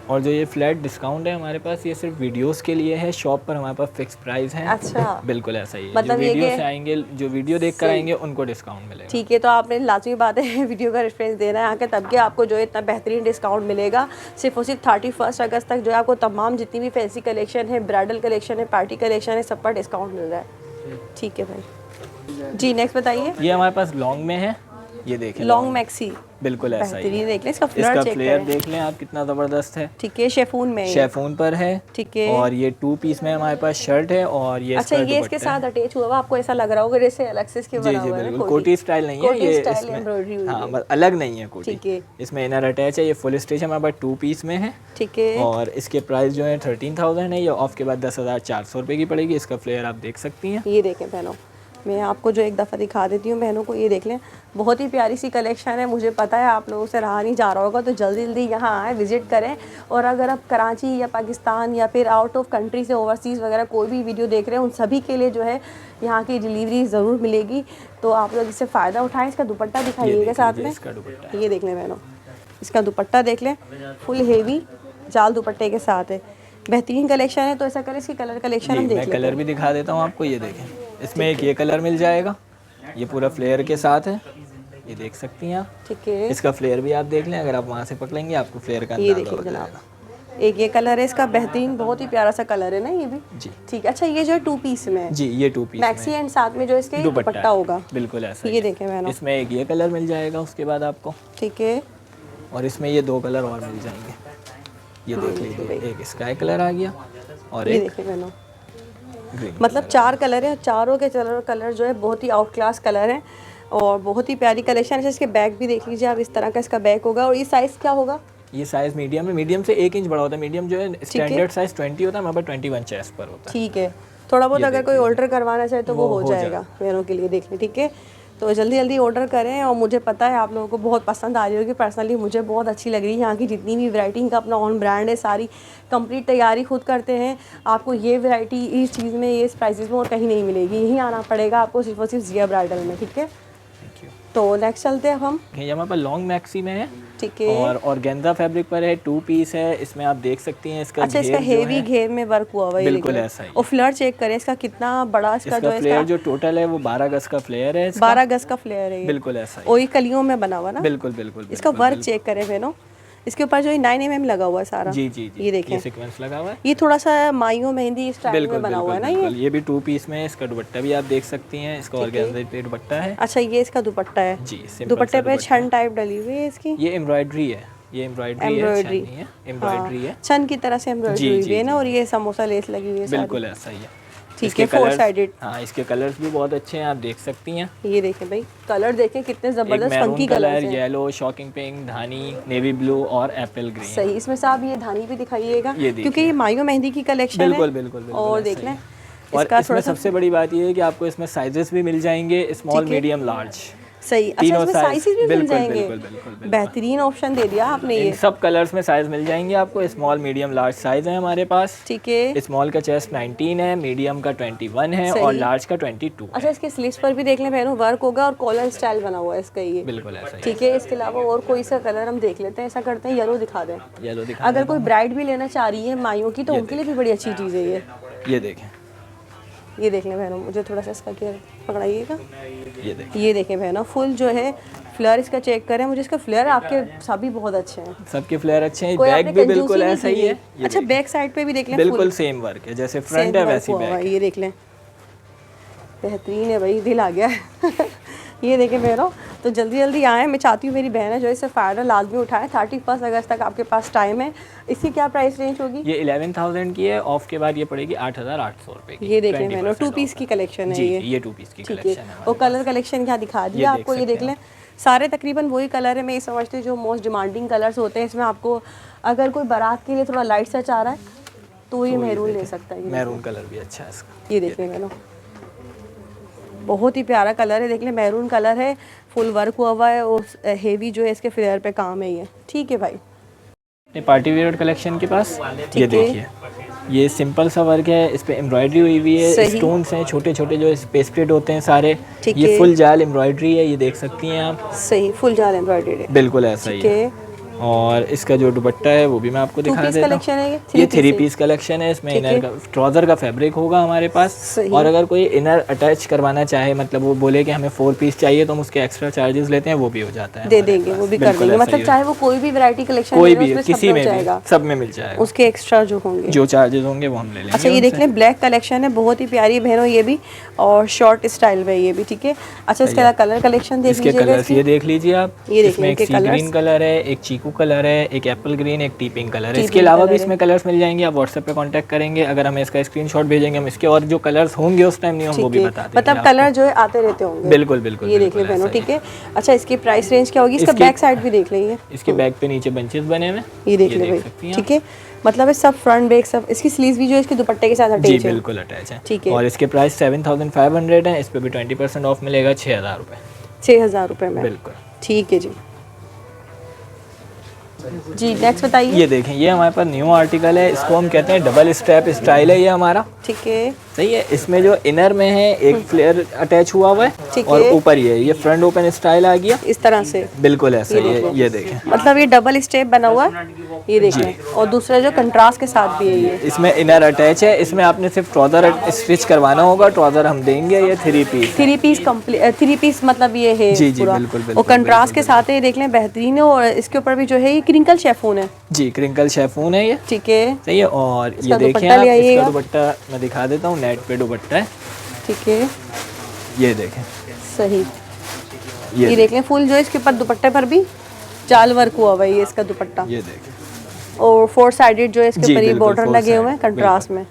और जो ये फ्लैट डिस्काउंट है हमारे पास, ये सिर्फ वीडियोस के लिए है। शॉप पर हमारे पास फिक्स प्राइस है। अच्छा, बिल्कुल ऐसा ही है। मतलब जो वीडियो से आएंगे, जो वीडियो देख कर आएंगे, उनको डिस्काउंट मिलेगा। ठीक है, तो आपने लाजमी बात है वीडियो का रेफरेंस देना है आके, तब के आपको जो है इतना बेहतरीन डिस्काउंट मिलेगा। सिर्फ और सिर्फ 31 अगस्त तक जो है आपको तमाम जितनी भी फैंसी कलेक्शन है, ब्राइडल कलेक्शन है, पार्टी कलेक्शन है, सब पर डिस्काउंट मिल रहा है। ठीक है भाई जी, नेक्स्ट बताइए। ये हमारे पास लॉन्ग में है, ये देखें, लॉन्ग मैक्सी। बिल्कुल ऐसा ही है। देख लें, इसका फ्लेयर देख लें आप, कितना ज़बरदस्त है। ठीक है, शेफून में, शेफून पर है। ठीक है, और ये 2 पीस में हमारे पास शर्ट है। और ये अच्छा, ये इसके साथ अटैच हुआ, आपको ऐसा लग रहा होगा जैसे अलग से इसके बना हुआ है। बिल्कुल कोटी स्टाइल नहीं है ये, इसमें हाँ अलग नहीं है कोटी। ठीक है, इसमें इनर अटैच है। ये फुल स्टिच हमारे पास 2 पीस में है। ठीक है, और इसके प्राइस जो है 13,000 है। ये ऑफ के बाद 10,400 रुपये की पड़ेगी। इसका फ्लेयर आप देख सकती हैं। ये देखें बहनों, मैं आपको जो एक दफ़ा दिखा देती हूँ बहनों को। ये देख लें, बहुत ही प्यारी सी कलेक्शन है। मुझे पता है आप लोगों से रहा नहीं जा रहा होगा, तो जल्दी जल्दी यहाँ आए, विज़िट करें। और अगर आप कराची या पाकिस्तान या फिर आउट ऑफ कंट्री से ओवरसीज़ वगैरह कोई भी वीडियो देख रहे हैं, उन सभी के लिए जो है यहाँ की डिलीवरी ज़रूर मिलेगी। तो आप लोग इससे फ़ायदा उठाएँ। इसका दुपट्टा दिखाइएगा साथ में। ये देख लें बहनों, इसका दुपट्टा देख लें, फुल हेवी जाल दुपट्टे के साथ है। बेहतरीन कलेक्शन है। तो ऐसा करें, इसकी कलर कलेक्शन हम देख लेते हैं। कलर भी दिखा देता हूँ आपको। ये देखें, इसमें एक ये कलर मिल जाएगा, ये पूरा फ्लेयर के साथ है, ये देख सकती हैं आप। ठीक है, इसका फ्लेयर भी आप देख लें, अगर आप वहाँ से पकड़ेंगे आपको फ्लेयर का ये देख लें जनाब। एक ये कलर है इसका, बेहतरीन, बहुत ही प्यारा सा कलर है ना ये भी। जी ठीक है। अच्छा, ये जो है 2 पीस में है। जी, ये 2 पीस मैक्सी एंड साथ में जो इसके दुपट्टा होगा। बिल्कुल ऐसा। ये देखें मैंने, इसमें एक ये कलर मिल जाएगा उसके बाद आपको। ठीक है, और इसमें ये 2 कलर और मिल जाएंगे। ये देख लीजिए, एक स्काई कलर आ गया और ये एक देखिए मैंने, मतलब 4 कलर है। चारों के कलर जो है बहुत ही आउट क्लास कलर है और बहुत ही प्यारी कलेक्शन है। इसके बैग भी देख लीजिए आप, इस तरह का इसका बैग होगा। और ये साइज़ क्या होगा? ये साइज मीडियम है, मीडियम से 1 इंच बड़ा होता है। मीडियम जो है स्टैंडर्ड साइज 20 होता है, हमारे पास 21 चेस्ट पर होता है। ठीक है, थोड़ा बहुत अगर कोई ऑर्डर करवाना चाहे तो वो हो जाएगा मेरों के लिए, देख लें। ठीक है, तो जल्दी जल्दी ऑर्डर करें। और मुझे पता है आप लोगों को बहुत पसंद आ रही होगी, पर्सनली मुझे बहुत अच्छी लग रही है। यहाँ की जितनी भी वैरायटी, इनका अपना ऑन ब्रांड है, सारी कंप्लीट तैयारी खुद करते हैं। आपको ये वैरायटी इस चीज़ में, ये इस प्राइसेस में और कहीं नहीं मिलेगी, यहीं आना पड़ेगा आपको, सिर्फ और सिर्फ जिया ब्राइडल में। ठीक है, तो नेक्स्ट चलते हैं अब हम। ये हमारे पास लॉन्ग मैक्सी में है। ठीक है, और ऑर्गेन्जा फैब्रिक पर है, 2 पीस है। इसमें आप देख सकती हैं इसका अच्छा, इसका हेवी घेर में वर्क हुआ हुआ है, बिल्कुल ऐसा ही। और फ्लेयर चेक करें इसका कितना बड़ा, इसका जो है फ्लेयर जो टोटल है वो 12 गज का फ्लेयर है। 12 गज का फ्लेयर है, बिल्कुल ऐसा ही। और ये कलियों में बना हुआ ना, बिल्कुल बिल्कुल। इसका वर्क चेक करें बहनों, इसके ऊपर जो 9 mm लगा हुआ है सारा। जी जी जी, ये देखें, ये सीक्वेंस लगा हुआ है। ये थोड़ा सा माइयों मेहंदी स्टाइल में बना हुआ है ना। ये भी 2 पीस में है। इसका दुपट्टा भी आप देख सकती हैं, इसका ऑर्गेन्जा पे दुपट्टा है। अच्छा, ये इसका दुपट्टा है जी, दुपट्टे पे छन टाइप डली हुई है इसकी। ये एम्ब्रॉयडरी है, ये एम्ब्रॉयडरी है, एम्ब्रॉयडरी है, छन की तरह से एम्ब्रॉयडरी हुई है ना। और ये समोसा लेस लगी हुई है, बिल्कुल ऐसा ही है। ठीक है, 4 साइडेड। हाँ, इसके कलर्स भी बहुत अच्छे हैं, आप देख सकती हैं। ये देखें भाई, कलर देखें कितने जबरदस्त फंकी कलर हैं। येलो, शॉकिंग पिंक, धानी, नेवी ब्लू और एप्पल ग्रीन। सही, इसमें से आप ये धानी भी दिखाइएगा क्योंकि ये मायो मेहंदी की कलेक्शन है। बिल्कुल बिल्कुल। और देख लें, और इसमें सबसे बड़ी बात ये है कि आपको इसमें साइजेस भी मिल जाएंगे, स्मॉल, मीडियम, लार्ज। सही, अच्छा, इसमें साइजेस भी मिल जाएंगे। बिल्कुल, बेहतरीन ऑप्शन दे दिया आपने। ये सब कलर्स में साइज मिल जाएंगे आपको। स्मॉल, मीडियम, लार्ज साइज है हमारे पास। ठीक है, स्मॉल का चेस्ट 19 है, मीडियम का 21 है और लार्ज का 22 है। अच्छा, इसके स्लीव्स पर भी देख लें बहनों, वर्क होगा और कॉलर स्टाइल बना हुआ है इसका ये। बिल्कुल ऐसा ही। ठीक है, इसके अलावा और कोई सा कलर हम देख लेते हैं। ऐसा करते हैं, येलो दिखा दें। येलो दिखा। अगर कोई ब्राइड भी लेना चाह रही है माइयों की, तो उनके लिए भी बड़ी अच्छी चीज़ है ये। ये देखें, ये देख लें बहनों, मुझे थोड़ा सा इसका क्या पकड़ाइएगा। ये देखें बहनों, फुल जो है फ्लेयर इसका चेक करें। मुझे इसका फ्लेयर आपके सभी बहुत अच्छे हैं, सबके फ्लेयर अच्छे हैं। बैक भी बिल्कुल ऐसा ही है। अच्छा, बैक साइड पे भी देख लें, बिल्कुल सेम वर्क है, जैसे फ्रंट है वैसी बैक। ये देख लें, बेहतरीन है भाई, दिल आ गया ये देखें बहनों, तो जल्दी जल्दी आएँ। मैं चाहती हूँ मेरी बहन है जो इसे फ़ायदा लाजमी उठाए। 31 अगस्त तक आपके पास टाइम है। इसकी क्या प्राइस रेंज होगी? ये 11,000 की है, ऑफ के बाद ये पड़ेगी 8,800 रुपये की। ये देख लें बहनों, 2 पीस की कलेक्शन है ये 2 पीस की कलेक्शन है। और कलर कलेक्शन क्या दिखा दिया आपको, ये देख लें, सारे तकरीबन वही कलर है। मैं ये समझती हूँ जो मोस्ट डिमांडिंग कलर्स होते हैं। इसमें आपको अगर कोई बारात के लिए थोड़ा लाइट सा चाह रहा है तो ये मैरून ले सकता है। मैरून कलर भी अच्छा है इसका। ये देख लें बहनों, बहुत ही प्यारा कलर है, देख लें, मैरून कलर है, फुल वर्क हुआ हुआ है और हेवी जो है इसके फ्लेयर पे काम है ये। ठीक है भाई, पार्टी वेयर कलेक्शन के पास ये देखिए, ये सिंपल सा वर्क है, इस पे एम्ब्रॉयडरी हुई हुई है, स्टोन्स हैं छोटे छोटे जो पेस्टेड होते हैं सारे। ये फुल जाल एम्ब्रॉयडरी है, ये देख सकती हैं आप। सही, फुल जाल एम्ब्रॉयडरी है, बिल्कुल ऐसा ही है। और इसका जो दुपट्टा है वो भी मैं आपको दिखा देता हूँ। ये 3 पीस कलेक्शन है। इसमें इनर का, ट्राउजर का फैब्रिक होगा हमारे पास। और अगर कोई इनर अटैच करवाना चाहे, मतलब वो बोले कि हमें 4 पीस चाहिए, तो हम उसके एक्स्ट्रा चार्जेस लेते हैं, वो भी हो जाता है, दे देंगे, वो भी कर देंगे। मतलब चाहे वो कोई भी वैरायटी कलेक्शन, कोई भी किसी में भी, सब में मिल जाएगा। उसके एक्स्ट्रा जो होंगे, जो चार्जेस होंगे वो हम ले लेंगे। अच्छा, ये देख लें, ब्लैक कलेक्शन है, बहुत ही प्यारी बहनों ये भी, और शॉर्ट स्टाइल में ये भी। ठीक है, अच्छा, इसका कलर कलेक्शन देख लीजिए। कलर्स ये देख लीजिए आप, इसमें एक सी ग्रीन कलर है, एक चीकू कलर है, एक एप्पल ग्रीन, एक टी पिंक कलर है। इसके अलावा भी इसमें कलर्स मिल जाएंगे। आप व्हाट्सएप पे कांटेक्ट करेंगे, अगर हमें इसका स्क्रीनशॉट भेजेंगे, हम इसके और जो कलर्स होंगे उस टाइम नहीं हम वो भी बता देंगे। मतलब कलर जो है आते रहते होंगे। बिल्कुल बिल्कुल, ये देख लें बहनों। ठीक है, अच्छा, इसकी प्राइस रेंज क्या होगी? इसका बैक साइड भी देख लेंगे, इसके बैक पे नीचे बंचेस बने हुए, ये देख ले भाई। ठीक है, मतलब है सब फ्रंट बैक सब। इसकी स्लीव्स भी जो है इसके दुपट्टे के साथ अटैच है। जी बिल्कुल अटैच है। ठीक है, और इसके प्राइस 7,500 है। इस पे भी 20% ऑफ मिलेगा, 6,000 रुपये। 6,000 रुपये में, बिल्कुल। ठीक है जी। जी, नेक्स्ट बताइए। ये देखें, ये हमारे पास न्यू आर्टिकल है, इसको हम कहते हैं डबल स्ट्रैप स्टाइल है ये हमारा। ठीक है, सही है। इसमें जो इनर में है एक फ्लेयर अटैच हुआ हुआ है, और ऊपर ये फ्रंट ओपन स्टाइल आ गया इस तरह से। बिल्कुल ऐसा ये देखें, मतलब ये डबल स्टेप बना हुआ है, ये देखें। और दूसरा जो कंट्रास्ट के साथ भी है ये, इसमें इनर अटैच है। इसमें आपने सिर्फ ट्राउजर स्टिच करवाना होगा, ट्राउजर हम देंगे। ये 3 पीस मतलब ये है। जी जी, बिल्कुल। और कंट्रास्ट के साथ है, देख लें, बेहतरीन है। और इसके ऊपर भी जो है ये क्रिंकल शेफून है। जी, क्रिंकल शेफून है ये। ठीक है, सही है। और ये देखिए आप, इसका दुपट्टा मैं दिखा देता हूँ, नेट पे दुपट्टा है। ठीक है, ये देखें, सही, ये देख लें, फुल जो है इसके ऊपर दुपट्टे पर भी जाल वर्क हुआ हुआ है, ये इसका दुपट्टा। ये देखें, और 4 साइडेड जो है इसके ऊपर ये बॉर्डर लगे हुए हैं कंट्रास्ट में।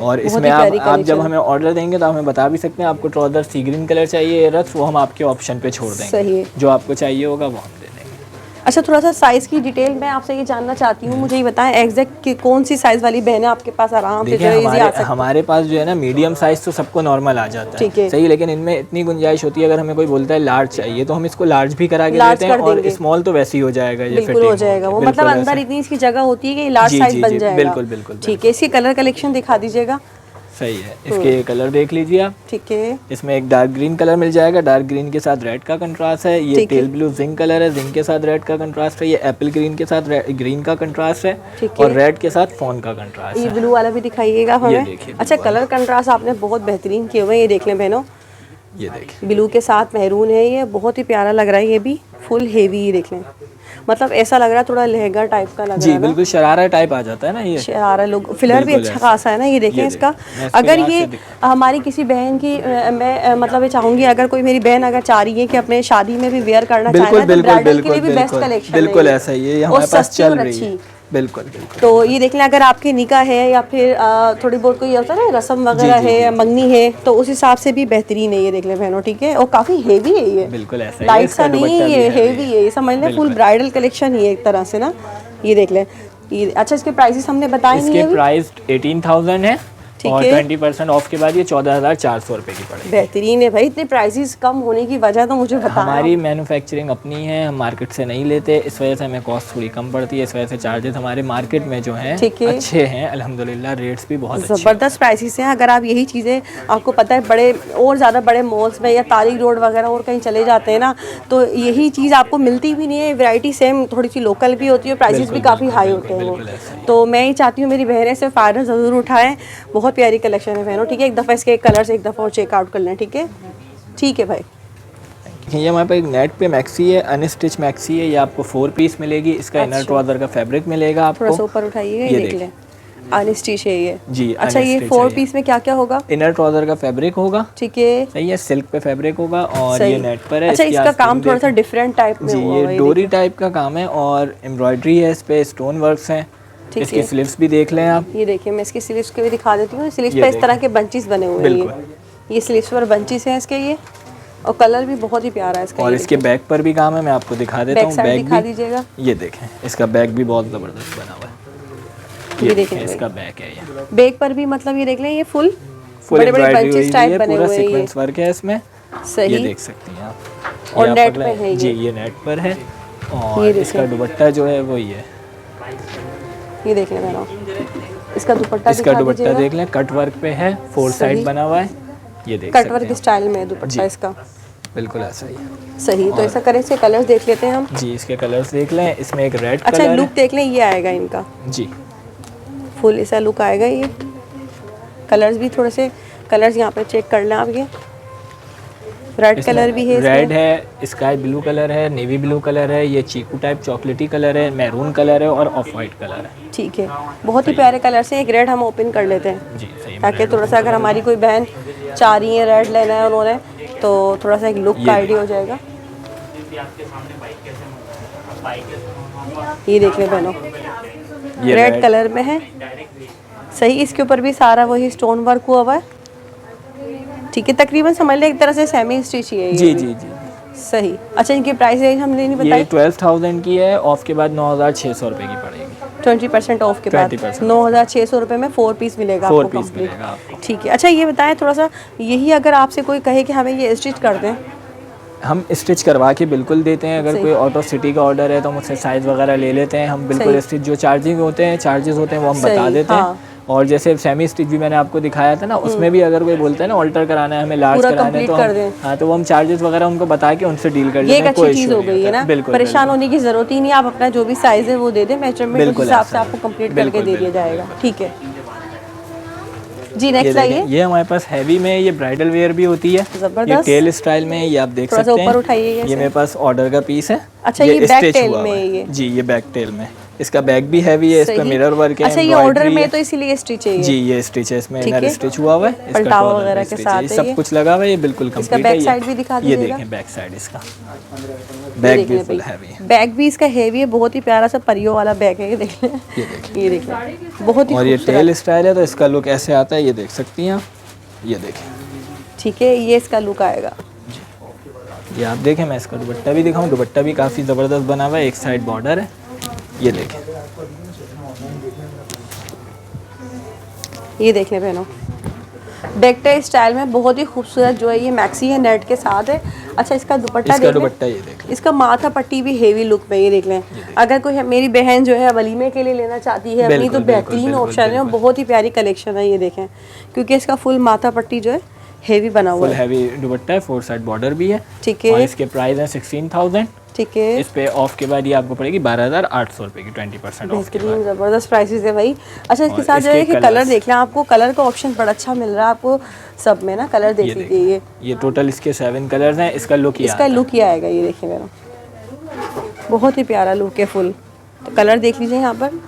और इसमें आप जब हमें ऑर्डर देंगे तो हमें बता भी सकते हैं आपको ट्राउजर सी ग्रीन कलर चाहिए, वो हम आपके ऑप्शन पे छोड़ देंगे। सही है, जो आपको चाहिए होगा वो हम दे देंगे। अच्छा, थोड़ा सा साइज़ की डिटेल मैं आपसे ये जानना चाहती हूँ, मुझे ये बताएं एग्जैक्ट कि कौन सी साइज़ वाली बहनें आपके पास आराम से देखिए, जो इजी आ सकती हमारे पास जो है ना मीडियम साइज़ तो सबको नॉर्मल आ जाता ठीक है, है। सही, लेकिन इनमें इतनी गुंजाइश होती है, अगर हमें कोई बोलता है लार्ज चाहिए तो हम इसको लार्ज भी करा के लार्ज देते हैं, कर और देंगे। स्मॉल तो वैसे ही हो जाएगा, ये बिल्कुल फिटिंग हो जाएगा वो, बिल्कुल मतलब अंदर ऐसे। इतनी इसकी जगह होती है कि लार्ज जी, साइज़ जी, बन जी, जाएगा। बिल्कुल, बिल्कुल, ठीक है, इसकी कलर कलेक्शन दिखा दीजिएगा। सही है, इसके कलर देख लीजिए आप। ठीक है, इसमें एक डार्क ग्रीन कलर मिल जाएगा, डार्क ग्रीन के साथ रेड का कंट्रास्ट है। ये ठीक है। टेल ब्लू जिंक कलर है, जिंक के साथ रेड का कंट्रास्ट है। ये एप्पल ग्रीन के साथ ग्रीन का कंट्रास्ट है, ठीक है। और रेड के साथ फोन का कंट्रास्ट ये है। ब्लू वाला भी दिखाइएगा हमें। देखिए अच्छा, blue कलर कंट्रास्ट आपने बहुत बेहतरीन किए हुए हैं, ये देख लें बहनों। ये देखिए, ब्लू के साथ मेहरून है, ये बहुत ही प्यारा लग रहा है, ये भी फुल हेवी, ये देख लें, मतलब ऐसा लग रहा है थोड़ा लहंगा टाइप का लग जी रहा है ना, बिल्कुल शरारा टाइप आ जाता है ना ये। शरारा लुक, फिलर भी बिल्कुल अच्छा ऐसा। खासा है ना, ये देखें ये इसका। देखिए, मैं इसको अगर यहाँ ये से हमारी किसी बहन की मैं मतलब ये चाहूँगी, अगर कोई मेरी बहन अगर चाह रही है कि अपने शादी में भी वेयर करना चाहे बिल्कुल ना, तो बिल्कुल ब्राइडल के लिए बिल्कुल भी बेस्ट बिल्कुल कलेक्शन बिल्कुल है ऐसा ही है, ये और हमारे पास सस्ती चल और रही अच्छी। है। बिल्कुल बिल्कुल। तो ये देख लें, अगर आपके निकाह है या फिर थोड़ी बहुत कोई होता है ना रस्म वगैरह जी, है जी, या मंगनी है, तो उस हिसाब से भी बेहतरीन है, ये देख लें बहनों। ठीक है, और काफ़ी हेवी है ये, बिल्कुल ऐसा ही है, लाइट इसका सा नहीं दुपट्टा है, भी ये heavy हेवी है, ये समझ लें फुल बिल्कुल। ब्राइडल कलेक्शन ही है एक तरह से ना, ये देख लें। ये अच्छा, इसके प्राइसेस हमने बताए नहीं इसके है अभी। प्राइस 18,000 है, ठीक और है। 20% ऑफ के बाद ये 14,400 रुपये की पड़ेगी। बेहतरीन है भाई, इतने प्राइसेस कम होने की वजह तो मुझे बताना। हमारी मैन्युफैक्चरिंग अपनी है, हम मार्केट से नहीं लेते, इस वजह से हमें कॉस्ट थोड़ी कम पड़ती है, इस वजह से चार्जेस हमारे मार्केट में जो हैं ठीक है। अच्छे हैं अल्हम्दुलिल्लाह, रेट्स भी बहुत अच्छे हैं। ज़बरदस्त प्राइसेस हैं। अगर आप यही चीज़ें आपको पता है बड़े और ज़्यादा बड़े मॉल्स में या तारिक रोड वगैरह और कहीं चले जाते हैं ना, तो यही चीज़ आपको मिलती भी नहीं है। वैरायटी सेम थोड़ी सी लोकल भी होती है, प्राइसेस भी बिल्कुल, काफ़ी हाई बिल्कुल, होते हैं वो। बिल्कुल ऐसा ही है। तो मैं ये चाहती हूँ मेरी बहनें से फ़ायदा ज़रूर उठाएं, बहुत प्यारी कलेक्शन है बहनों। ठीक है, एक दफ़ा इसके कलर्स एक दफ़ा और चेकआउट कर लें। ठीक है, ठीक है भाई। ये हमारे पास एक नेट पे मैक्सी है, अनस्टिच मैक्सी है, ये आपको 4 पीस मिलेगी। इसका इनर ट्राउज़र का फैब्रिक मिलेगा आपको। थोड़ा सा ऊपर उठाइएगा, ये देख लें, अनस्टिच है ये। जी, अच्छा, ये अनस्टिच 4 है ये। पीस में क्या क्या होगा? इनर ट्राउज़र का फैब्रिक होगा, ठीक है, सही है, सिल्क पे फैब्रिक होगा, और सही। ये नेट पर है। अच्छा, इसकी इसका काम आस्तीन थोड़ा सा देखें। डिफरेंट टाइप में जी, हुआ ये हुआ है, डोरी टाइप का काम है, और एम्ब्रॉयडरी है, इस पे स्टोन वर्क्स हैं। ठीक इसकी है। स्लीव्स भी देख लें आप। ये देखिए, मैं इसकी स्लीव्स के भी दिखा देती हूँ। स्लीव्स ये पे इस तरह देखिए। के बंचेस बने हुए हैं, ये स्लीव्स पर बंचेस हैं इसके, ये, और कलर भी बहुत ही प्यारा है इसका। और ये इसके बैक पर भी काम है, मैं आपको दिखा देता बैक हूँ। साइड बैक दिखा भी दीजिएगा। ये देखें, इसका बैक भी बहुत ज़बरदस्त बना हुआ है। ये ये देखें देखें, इसका बैक है ये। बैक पर भी मतलब ये देख लें, ये फुल फुल बड़े बड़े एम्ब्रॉयडरी हुई बंचेस टाइप है, बने पूरा हुए हैं ये। सीक्वेंस वर्क है इसमें। सही। ये देख सकती हैं आप। और ये आप नेट पकड़ें। पे है ये। जी, ये नेट पर है, ये और देखें। इसका दुपट्टा जो है वो ये। ये देख लें मैडम, इसका दुपट्टा इसका दिखा दुपट्टा दीजिएगा। देख लें, कट वर्क पे है, 4 सही। साइड बना हुआ है, ये देख कट सकते वर्क हैं। स्टाइल में है दुपट्टा जी। इसका। बिल्कुल ऐसा ही है। सही, तो ऐसा करें, इसके कलर्स देख लेते हैं हम। जी, इसके कलर्स देख लें, इसमें एक रेड अच्छा, कलर लुक देख लें, ये आएगा इनका, है। जी, फुल ऐसा लुक आएगा। ये कलर्स भी थोड़े से कलर्स यहाँ पे चेक कर लें आप। ये रेड कलर भी है, रेड है, स्काई ब्लू कलर है, नेवी ब्लू कलर है, ये चीकू टाइप चॉकलेटी कलर है, मैरून कलर है, और ऑफ वाइट कलर है। ठीक है, बहुत ही प्यारे कलर से। एक रेड हम ओपन कर लेते हैं, जी, सही में ताकि red थोड़ा सा अगर हमारी कोई बहन चाह रही है रेड लेना है उन्होंने, तो थोड़ा सा एक लुक का आइडिया हो जाएगा। ये देख लें बहनों, ये रेड कलर में है। सही, इसके ऊपर भी सारा वही स्टोन वर्क हुआ हुआ है। ठीक है, तकरीबन समझ लें एक तरह से सेमी स्टिच ही है ये जी भी। जी जी। सही। अच्छा, इनकी प्राइस रेंज हमने नहीं ये बताई। 12,000 की है, ऑफ के बाद 9,600 रुपये की पड़ेगी। 20% ऑफ के बाद 20% 9,600 रुपये में 4 पीस मिलेगा 4 आपको पीस कंप्लीट। मिलेगा आपको। ठीक है। अच्छा, ये बताएं थोड़ा सा, यही अगर आपसे कोई कहे कि हमें ये स्टिच कर दें, हम स्टिच करवा के बिल्कुल देते हैं। अगर सही। कोई आउट ऑफ सिटी का ऑर्डर है तो हम उससे साइज़ वगैरह ले लेते हैं। हम बिल्कुल सही। स्टिच जो चार्जेस होते हैं वो हम सही, बता देते हाँ। हैं। और जैसे सेमी स्टिच भी मैंने आपको दिखाया था ना, उसमें भी अगर कोई बोलता है ना ऑल्टर कराना है, हमें लार्ज पूरा कराना है, तो complete कर दें। हाँ, तो वो हम चार्जेस वगैरह उनको बता के उनसे डील कर ये लेते एक हैं। अच्छी कोई चीज़ issue हो नहीं गई है होता। ना, बिल्कुल परेशान होने की ज़रूरत ही नहीं है। आप अपना जो भी साइज़ है वो दे दें, मेजरमेंट उस बिल्कुल हिसाब ऐसा से है। आपको कंप्लीट बिल्कुल, करके दे दिया बिल्कुल, जाएगा। ठीक है जी, ये नेक्स्ट देखें, आइए। ये हमारे पास हैवी में, ये ब्राइडल वेयर भी होती है। ज़बरदस्त। ये टेल स्टाइल में, ये आप देख थोड़ा सा सकते हैं। ऊपर उठाइएगा ये इसे। मेरे पास ऑर्डर का पीस है। अच्छा, ये बैक stitch टेल हुआ में हुआ है ये। जी, ये बैक टेल में। इसका बैक भी हैवी है, इस पे सही। मिरर वर्क है, अच्छा, ये ऑर्डर embroidery में है। तो इसीलिए स्टिच है ये। जी, ये स्टिच है, इसमें ठीक इनर है। स्टिच हुआ हुआ है, इसका पलटावा collar वगैरह पे के stitch साथ है, है सब ये। कुछ लगा हुआ है, ये बिल्कुल इसका कंप्लीट बैक है। साइड भी दिखा ये दीजिएगा। देखें बैक साइड इसका, बैक भी फुल हैवी है। बैग भी इसका हेवी है, बहुत ही प्यारा सा परियों वाला बैग है। ये देख लें, ये देखें, ये देख लें, बहुत ही और ये खूबसूरत। टेल स्टाइल है तो इसका लुक ऐसे आता है, ये देख सकती हैं आप। ये देखें, ठीक है, ये इसका लुक आएगा। ये आप देखें, मैं इसका दुपट्टा भी दिखाऊं। दुपट्टा भी काफ़ी ज़बरदस्त बना हुआ है, एक साइड बॉर्डर है, ये देखें। ये देख लें बहनों, डेक्टे स्टाइल में बहुत ही खूबसूरत जो है ये मैक्सी है, नेट के साथ है। अच्छा इसका दुपट्टा इसका देख लें। दुपट्टा ये देख लें। इसका माथा पट्टी भी हेवी लुक में, ये देख लें। अगर कोई मेरी बहन जो है वलीमे के लिए लेना चाहती है अपनी, तो बेहतरीन ऑप्शन है और बहुत ही प्यारी कलेक्शन है, ये देखें। क्योंकि इसका फुल माथा पट्टी जो है हेवी बना हुआ है, फुल हैवी दुपट्टा है, 4 साइड बॉर्डर भी है। ठीक और है, इसके प्राइस है 16,000। ठीक है। इस पे ऑफ के बाद ये आपको पड़ेगी 12,800 रुपए की, 20% ऑफ के बाद। बेहतरीन ज़बरदस्त प्राइसेस है भाई। अच्छा इसके और साथ जो है इसके कि कलर देख लें, आपको कलर का ऑप्शन बड़ा अच्छा मिल रहा है आपको सब में ना, कलर देख लीजिए। ये टोटल इसके 7 कलर्स हैं। इसका लुक इसका लुक ही आएगा, ये देखिए मेरा बहुत ही प्यारा लुक है फुल। तो कलर देख लीजिए यहाँ पर,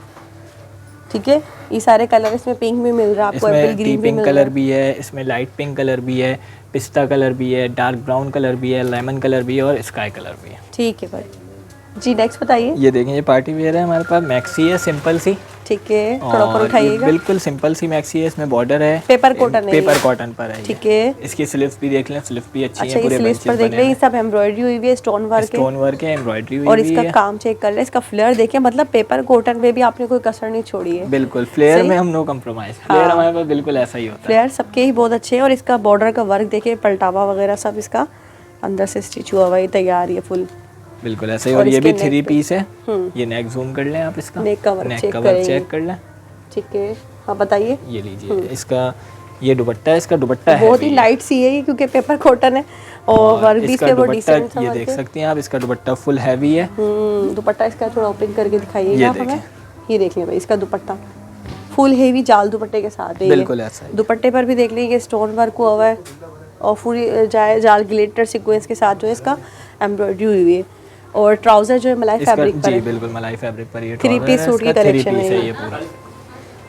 ठीक है। ये सारे कलर इसमें पिंक भी मिल रहा है आपको, एप्पल ग्रीन भी मिल रहा है, कलर भी है इसमें, लाइट पिंक कलर भी है, पिस्ता कलर भी है, डार्क ब्राउन कलर भी है, लेमन कलर भी है और स्काई कलर भी है। ठीक है भाई जी। नेक्स्ट बताइए। ये देखें, ये पार्टी वेयर है हमारे पास, मैक्सी है सिंपल सी, ठीक है। थोड़ा ऊपर उठाइएगा। बिल्कुल सिंपल सी मैक्सी है, इसमें बॉर्डर है, पेपर कॉटन है, पेपर कॉटन पर है, ठीक है। इसकी स्लीव्स भी देख लें, स्लीव्स भी अच्छी अच्छा, है, पूरे स्लीव्स पर देख लें, ये सब एम्ब्रॉयडरी हुई हुई है, स्टोन वर्क है, एम्ब्रॉयडरी हुई और है। इसका काम चेक कर ले, इसका फ्लेयर देखें, मतलब पेपर कॉटन में भी आपने कोई कसर नहीं छोड़ी है। बिल्कुल फ्लेयर में हम नो कम्प्रोमाइज, फ्लेयर हमारे पास बिल्कुल ऐसा ही होता है। फ्लेयर सबके ही बहुत अच्छे हैं और इसका बॉर्डर का वर्क देखिए, पलटावा वगैरह सब इसका अंदर से स्टिच हुआ हुआ है, तैयार है फुल, बिल्कुल ऐसे ही। और ये भी 3 पीस है। ये नेक जूम कर लें आप, इसका नेक कवर चेक कर लें, ठीक है। हाँ बताइए। ये लीजिए, इसका ये दुपट्टा है, इसका दुपट्टा है बहुत ही लाइट सी है ये, क्योंकि पेपर कॉटन है और वर्क भी इसके वो डिसेंट सा, ये देख सकती हैं आप, इसका दुपट्टा फुल हैवी है। दुपट्टा इसका थोड़ा ओपन करके दिखाइएगा हमें, ये देख लें भाई, इसका दुपट्टा फुल हेवी जाल दुपट्टे के साथ है, बिल्कुल ऐसा ही। दुपट्टे पर भी देख लीजिए स्टोन वर्क हुआ है और पूरी जाल ग्लिटर सीक्वेंस के साथ जो है इसका एम्ब्रॉयडरी हुई है। और ट्राउजर जो है मलाई फैब्रिक पर है, बिल्कुल मलाई फैब्रिक पर, ये 3 पीस सूट की कलेक्शन है ये पूरा।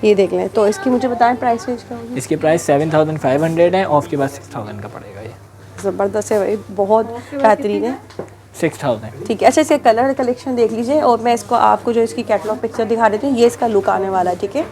ये देख लें। तो इसकी मुझे बताएं प्राइस रेंज क्या होगी? इसकी प्राइस 7,500 है, ऑफ के बाद 6,000 का पड़ेगा। ये ज़बरदस्त है भाई, बहुत बेहतरीन है। 6,000, ठीक है। अच्छा इसके कलर कलेक्शन देख लीजिए और मैं इसको आपको जो इसकी कैटलॉग पिक्चर दिखा देती हूँ, ये इसका लुक आने वाला है, ठीक है।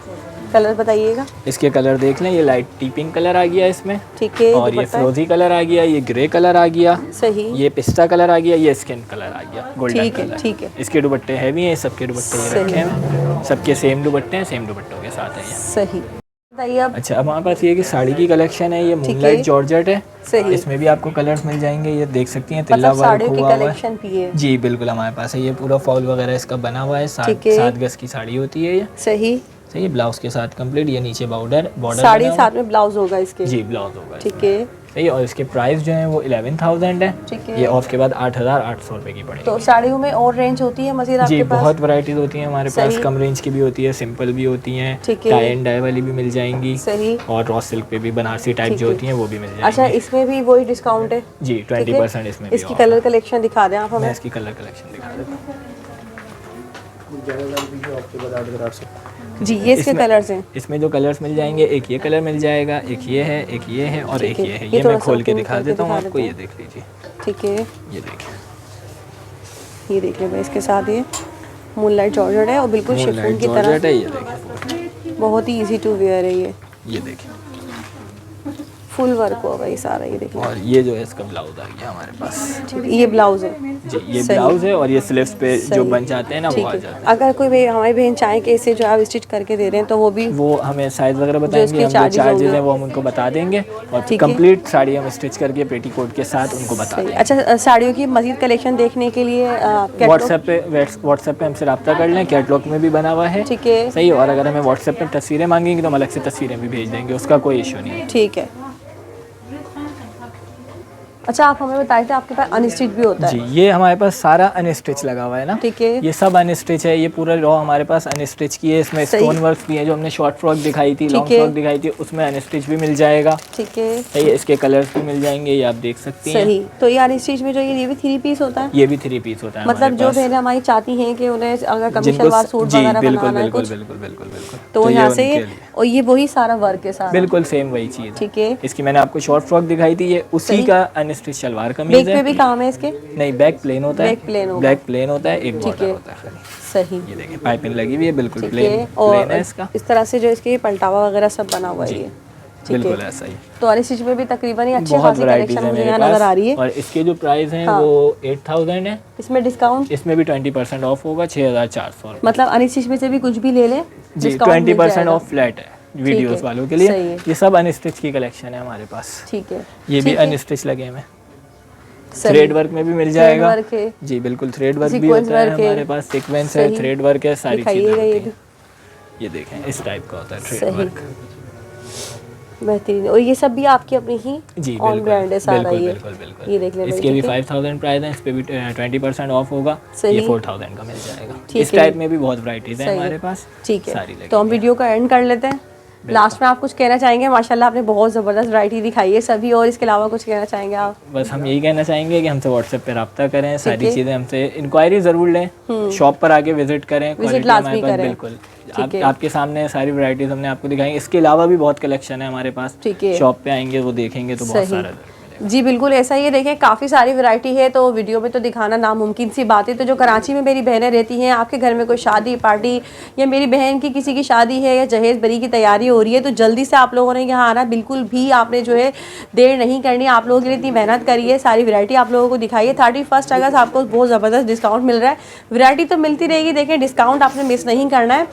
कलर बताइएगा। इसके कलर देख लें, ये लाइट टी पिंक कलर आ गया इसमें, ठीक है। और ये फिरोजी कलर आ गया, ये ग्रे कलर आ गया, सही, ये पिस्ता कलर आ गया, ये स्किन कलर आ गया, गोल्डन कलर। ठीक है। इसके दुपट्टे हैवी हैं, सबके दुपट्टे ये रखे हैं, सबके सेम दुपट्टे हैं, सेम दुपट्टों के साथ है ये। सही बताइए अब। अच्छा, अब हमारे पास ये कि साड़ी की कलेक्शन है, ये मूनलाइट जॉर्जेट है, सही। इसमें भी आपको कलर्स मिल जाएंगे, ये देख सकती हैं, तिल्ला मतलब वर्क साड़ियों की हुआ हुआ कलेक्शन भी है। जी बिल्कुल हमारे पास है, ये पूरा फॉल वगैरह इसका बना हुआ है, 7 गज की साड़ी होती है ये। सही सही है, ब्लाउज के साथ कंप्लीट, ये नीचे बॉर्डर साड़ी साथ में ब्लाउज होगा इसके, जी ब्लाउज होगा, ठीक है। सही है। और इसके प्राइस जो है वो 11,000 है, ठीक है। ये ऑफ के बाद 8,800 रुपए की पड़ेगी। तो साड़ियों में और रेंज होती है मज़ीद आपके जी पास? बहुत वैरायटीज होती हैं हमारे पास, कम रेंज की भी होती है, सिंपल भी होती हैं, टाई एंड डाई वाली भी मिल जाएंगी, सही। और रॉ सिल्क पे भी बनारसी टाइप जो होती हैं वो भी मिल जाएंगी। अच्छा इसमें भी वही डिस्काउंट है जी 20% इसमें भी। इसकी कलर कलेक्शन दिखा दें आप हमें। मैं इसकी कलर कलेक्शन दिखा देता हूँ जी। ये इसके कलर्स हैं, इसमें जो कलर्स मिल जाएंगे, एक ये कलर मिल जाएगा, एक ये है, एक ये है और एक ये है। ये मैं खोल के दिखा देता हूँ आपको, ये देख लीजिए, ठीक है। ये देखिए, ये देख लें भाई, इसके साथ ये मूनलाइट जॉर्जेट है और बिल्कुल शिफॉन की तरह है, ये देखिए, बहुत ही इजी टू वेयर है ये देखिए फुल वर्क हुआ भाई सारा, ये देखिए। और ये जो है इसका ब्लाउज आ गया हमारे पास, ठीक है। ये ब्लाउज है जी, ये ब्लाउज है और ये स्लीव्स पे जो बन जाते हैं ना वो आ जाते हैं। अगर कोई भाई हमारी बहन चाहे कि इसे जो आप स्टिच करके दे रहे हैं तो वो भी, वो हमें साइज वगैरह बताएंगे, हम जो चार्जेस हैं वो हम उनको बता देंगे और कंप्लीट साड़ी हम स्टिच करके पेटीकोट के साथ उनको बता देंगे। अच्छा साड़ियों की मजीद कलेक्शन देखने के लिए व्हाट्सएप पे हमसे रब्ता कर लें, कैटलॉग में भी बना हुआ है, ठीक है। सही। और अगर हमें व्हाट्सएप पे तस्वीरें मांगेंगे तो हम अलग से तस्वीरें भी भेज देंगे, उसका कोई इशू नहीं है, ठीक है। अच्छा आप हमें बताए थे आपके पास अनस्टिच भी होता है? जी, ये हमारे पास सारा अनस्टिच लगा हुआ है ना, ठीक है। ये सब अनस्टिच है, ये पूरा रॉ हमारे पास अनस्टिच की है, इसमें स्टोन वर्क भी है, जो हमने शॉर्ट फ्रॉक दिखाई थी, लॉन्ग फ्रॉक दिखाई थी, उसमें अनस्टिच भी मिल जाएगा, ठीक है। सही है, इसके कलर्स भी मिल जाएंगे, ये आप देख सकती हैं। सही। तो ये अनस्टिच में जो ये भी 3 पीस होता है? ये भी 3 पीस होता है, मतलब जो बहनें हमारी चाहती हैं कि उन्हें अगर कमीज सलवार सूट वगैरह बनाना है कुछ, बिल्कुल तो यहाँ से, और ये वही सारा वर्क के साथ, बिल्कुल सेम वही चीज, ठीक है। इसकी मैंने आपको शॉर्ट फ्रॉक दिखाई थी, ये उसी का अनस्टिच शलवार कमीज है। बैक पे भी काम है इसके? नहीं, बैक प्लेन होता है, बैक प्लेन होता है, एक बॉर्डर होता है। सही। ये देखिए पाइपिंग लगी हुई है, बिल्कुल प्लेन और है इसका। इस तरह से जो इसके पलटावा वगैरह सब बना हुआ है, ये बिल्कुल ऐसा ही। तो अनस्टिच में भी तकरीबन ही अच्छी बहुत खासी वैरायटीज कलेक्शन है मुझे मेरे यहाँ नजर आ रही है। पास, और इसके जो प्राइस हैं हाँ। वो 8000 है। इसमें डिस्काउंट इसमें भी 20% ऑफ होगा, 6400। मतलब अनस्टिच में से भी कुछ भी ले लें जी, डिस्काउंट मिल 20% जाएगा। ऑफ फ्लैट है वीडियोस है, वालों के लिए। सही है। ये सब अनस्टिच की कलेक्शन है हमारे पास। ठीक है, ये भी ठीक है। अनस्टिच लगे हुए, सही। थ्रेड वर्क में भी मिल थ्रेड जाएगा। वर्क है, जी बिल्कुल, थ्रेड वर्क भी सीक्वेंस होता है वर्क है, हमारे पास, सीक्वेंस है, सही। थ्रेड वर्क है, सारी चीज़ें दिखाइएगा ये होती भी। हैं। ये देखें, इस टाइप का होता है थ्रेड सही। वर्क। बेहतरीन। और ये सब भी आपकी अपनी ही जी ऑन बिल्कुल ब्रांड है सारा बिल्कुल ये। बिल्कुल बिल्कुल। ये देख लें, इसके भी 5000 प्राइस है, इस पे भी 20% ऑफ होगा। सही। ये 4000 का मिल जाएगा। ठीक इस है। टाइप में भी बहुत वैराइटीज है सही हमारे है। पास। ठीक है, सारी तो हम लगेंगी। वीडियो का एंड कर लेते हैं। लास्ट में आप कुछ कहना चाहेंगे? माशाल्लाह आपने बहुत ज़बरदस्त वैरायटी दिखाई है सभी, और इसके अलावा कुछ कहना चाहेंगे आप? बस हम यही कहना चाहेंगे कि हमसे व्हाट्सएप पे रब्ता करें, सारी है। चीज़ें हमसे इंक्वायरी ज़रूर लें, शॉप पर आके विजिट करें, क्वालिटी लाजमी हमारे पास करें। बिल्कुल ठीक है। आपके सामने सारी वैराइटीज़ हमने आपको दिखाई। इसके अलावा भी बहुत कलेक्शन है हमारे पास। ठीक है। शॉप पे आएंगे वो देखेंगे तो बहुत सही। सारा जी बिल्कुल ऐसा ही है। देखें काफ़ी सारी वैरायटी है, तो वीडियो में तो दिखाना नामुमकिन सी बात है। तो जो कराची में मेरी बहनें रहती हैं, आपके घर में कोई शादी पार्टी या मेरी बहन की किसी की शादी है या जहेज़ बरी की तैयारी हो रही है, तो जल्दी से आप लोगों ने यहाँ आना। बिल्कुल भी आपने जो है देर नहीं करनी। आप लोगों के लिए इतनी मेहनत करी है, सारी वैरायटी आप लोगों को दिखाई है। 31 अगस्त आपको बहुत ज़बरदस्त डिस्काउंट मिल रहा है। वैरायटी तो मिलती रहेगी, देखें डिस्काउंट आपने मिस नहीं करना है।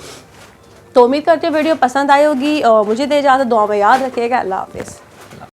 तो उम्मीद करते हो वीडियो पसंद आई होगी, और मुझे दे इजाज़त, दुआ में याद रखिएगा। अल्लाह हाफ़िज़।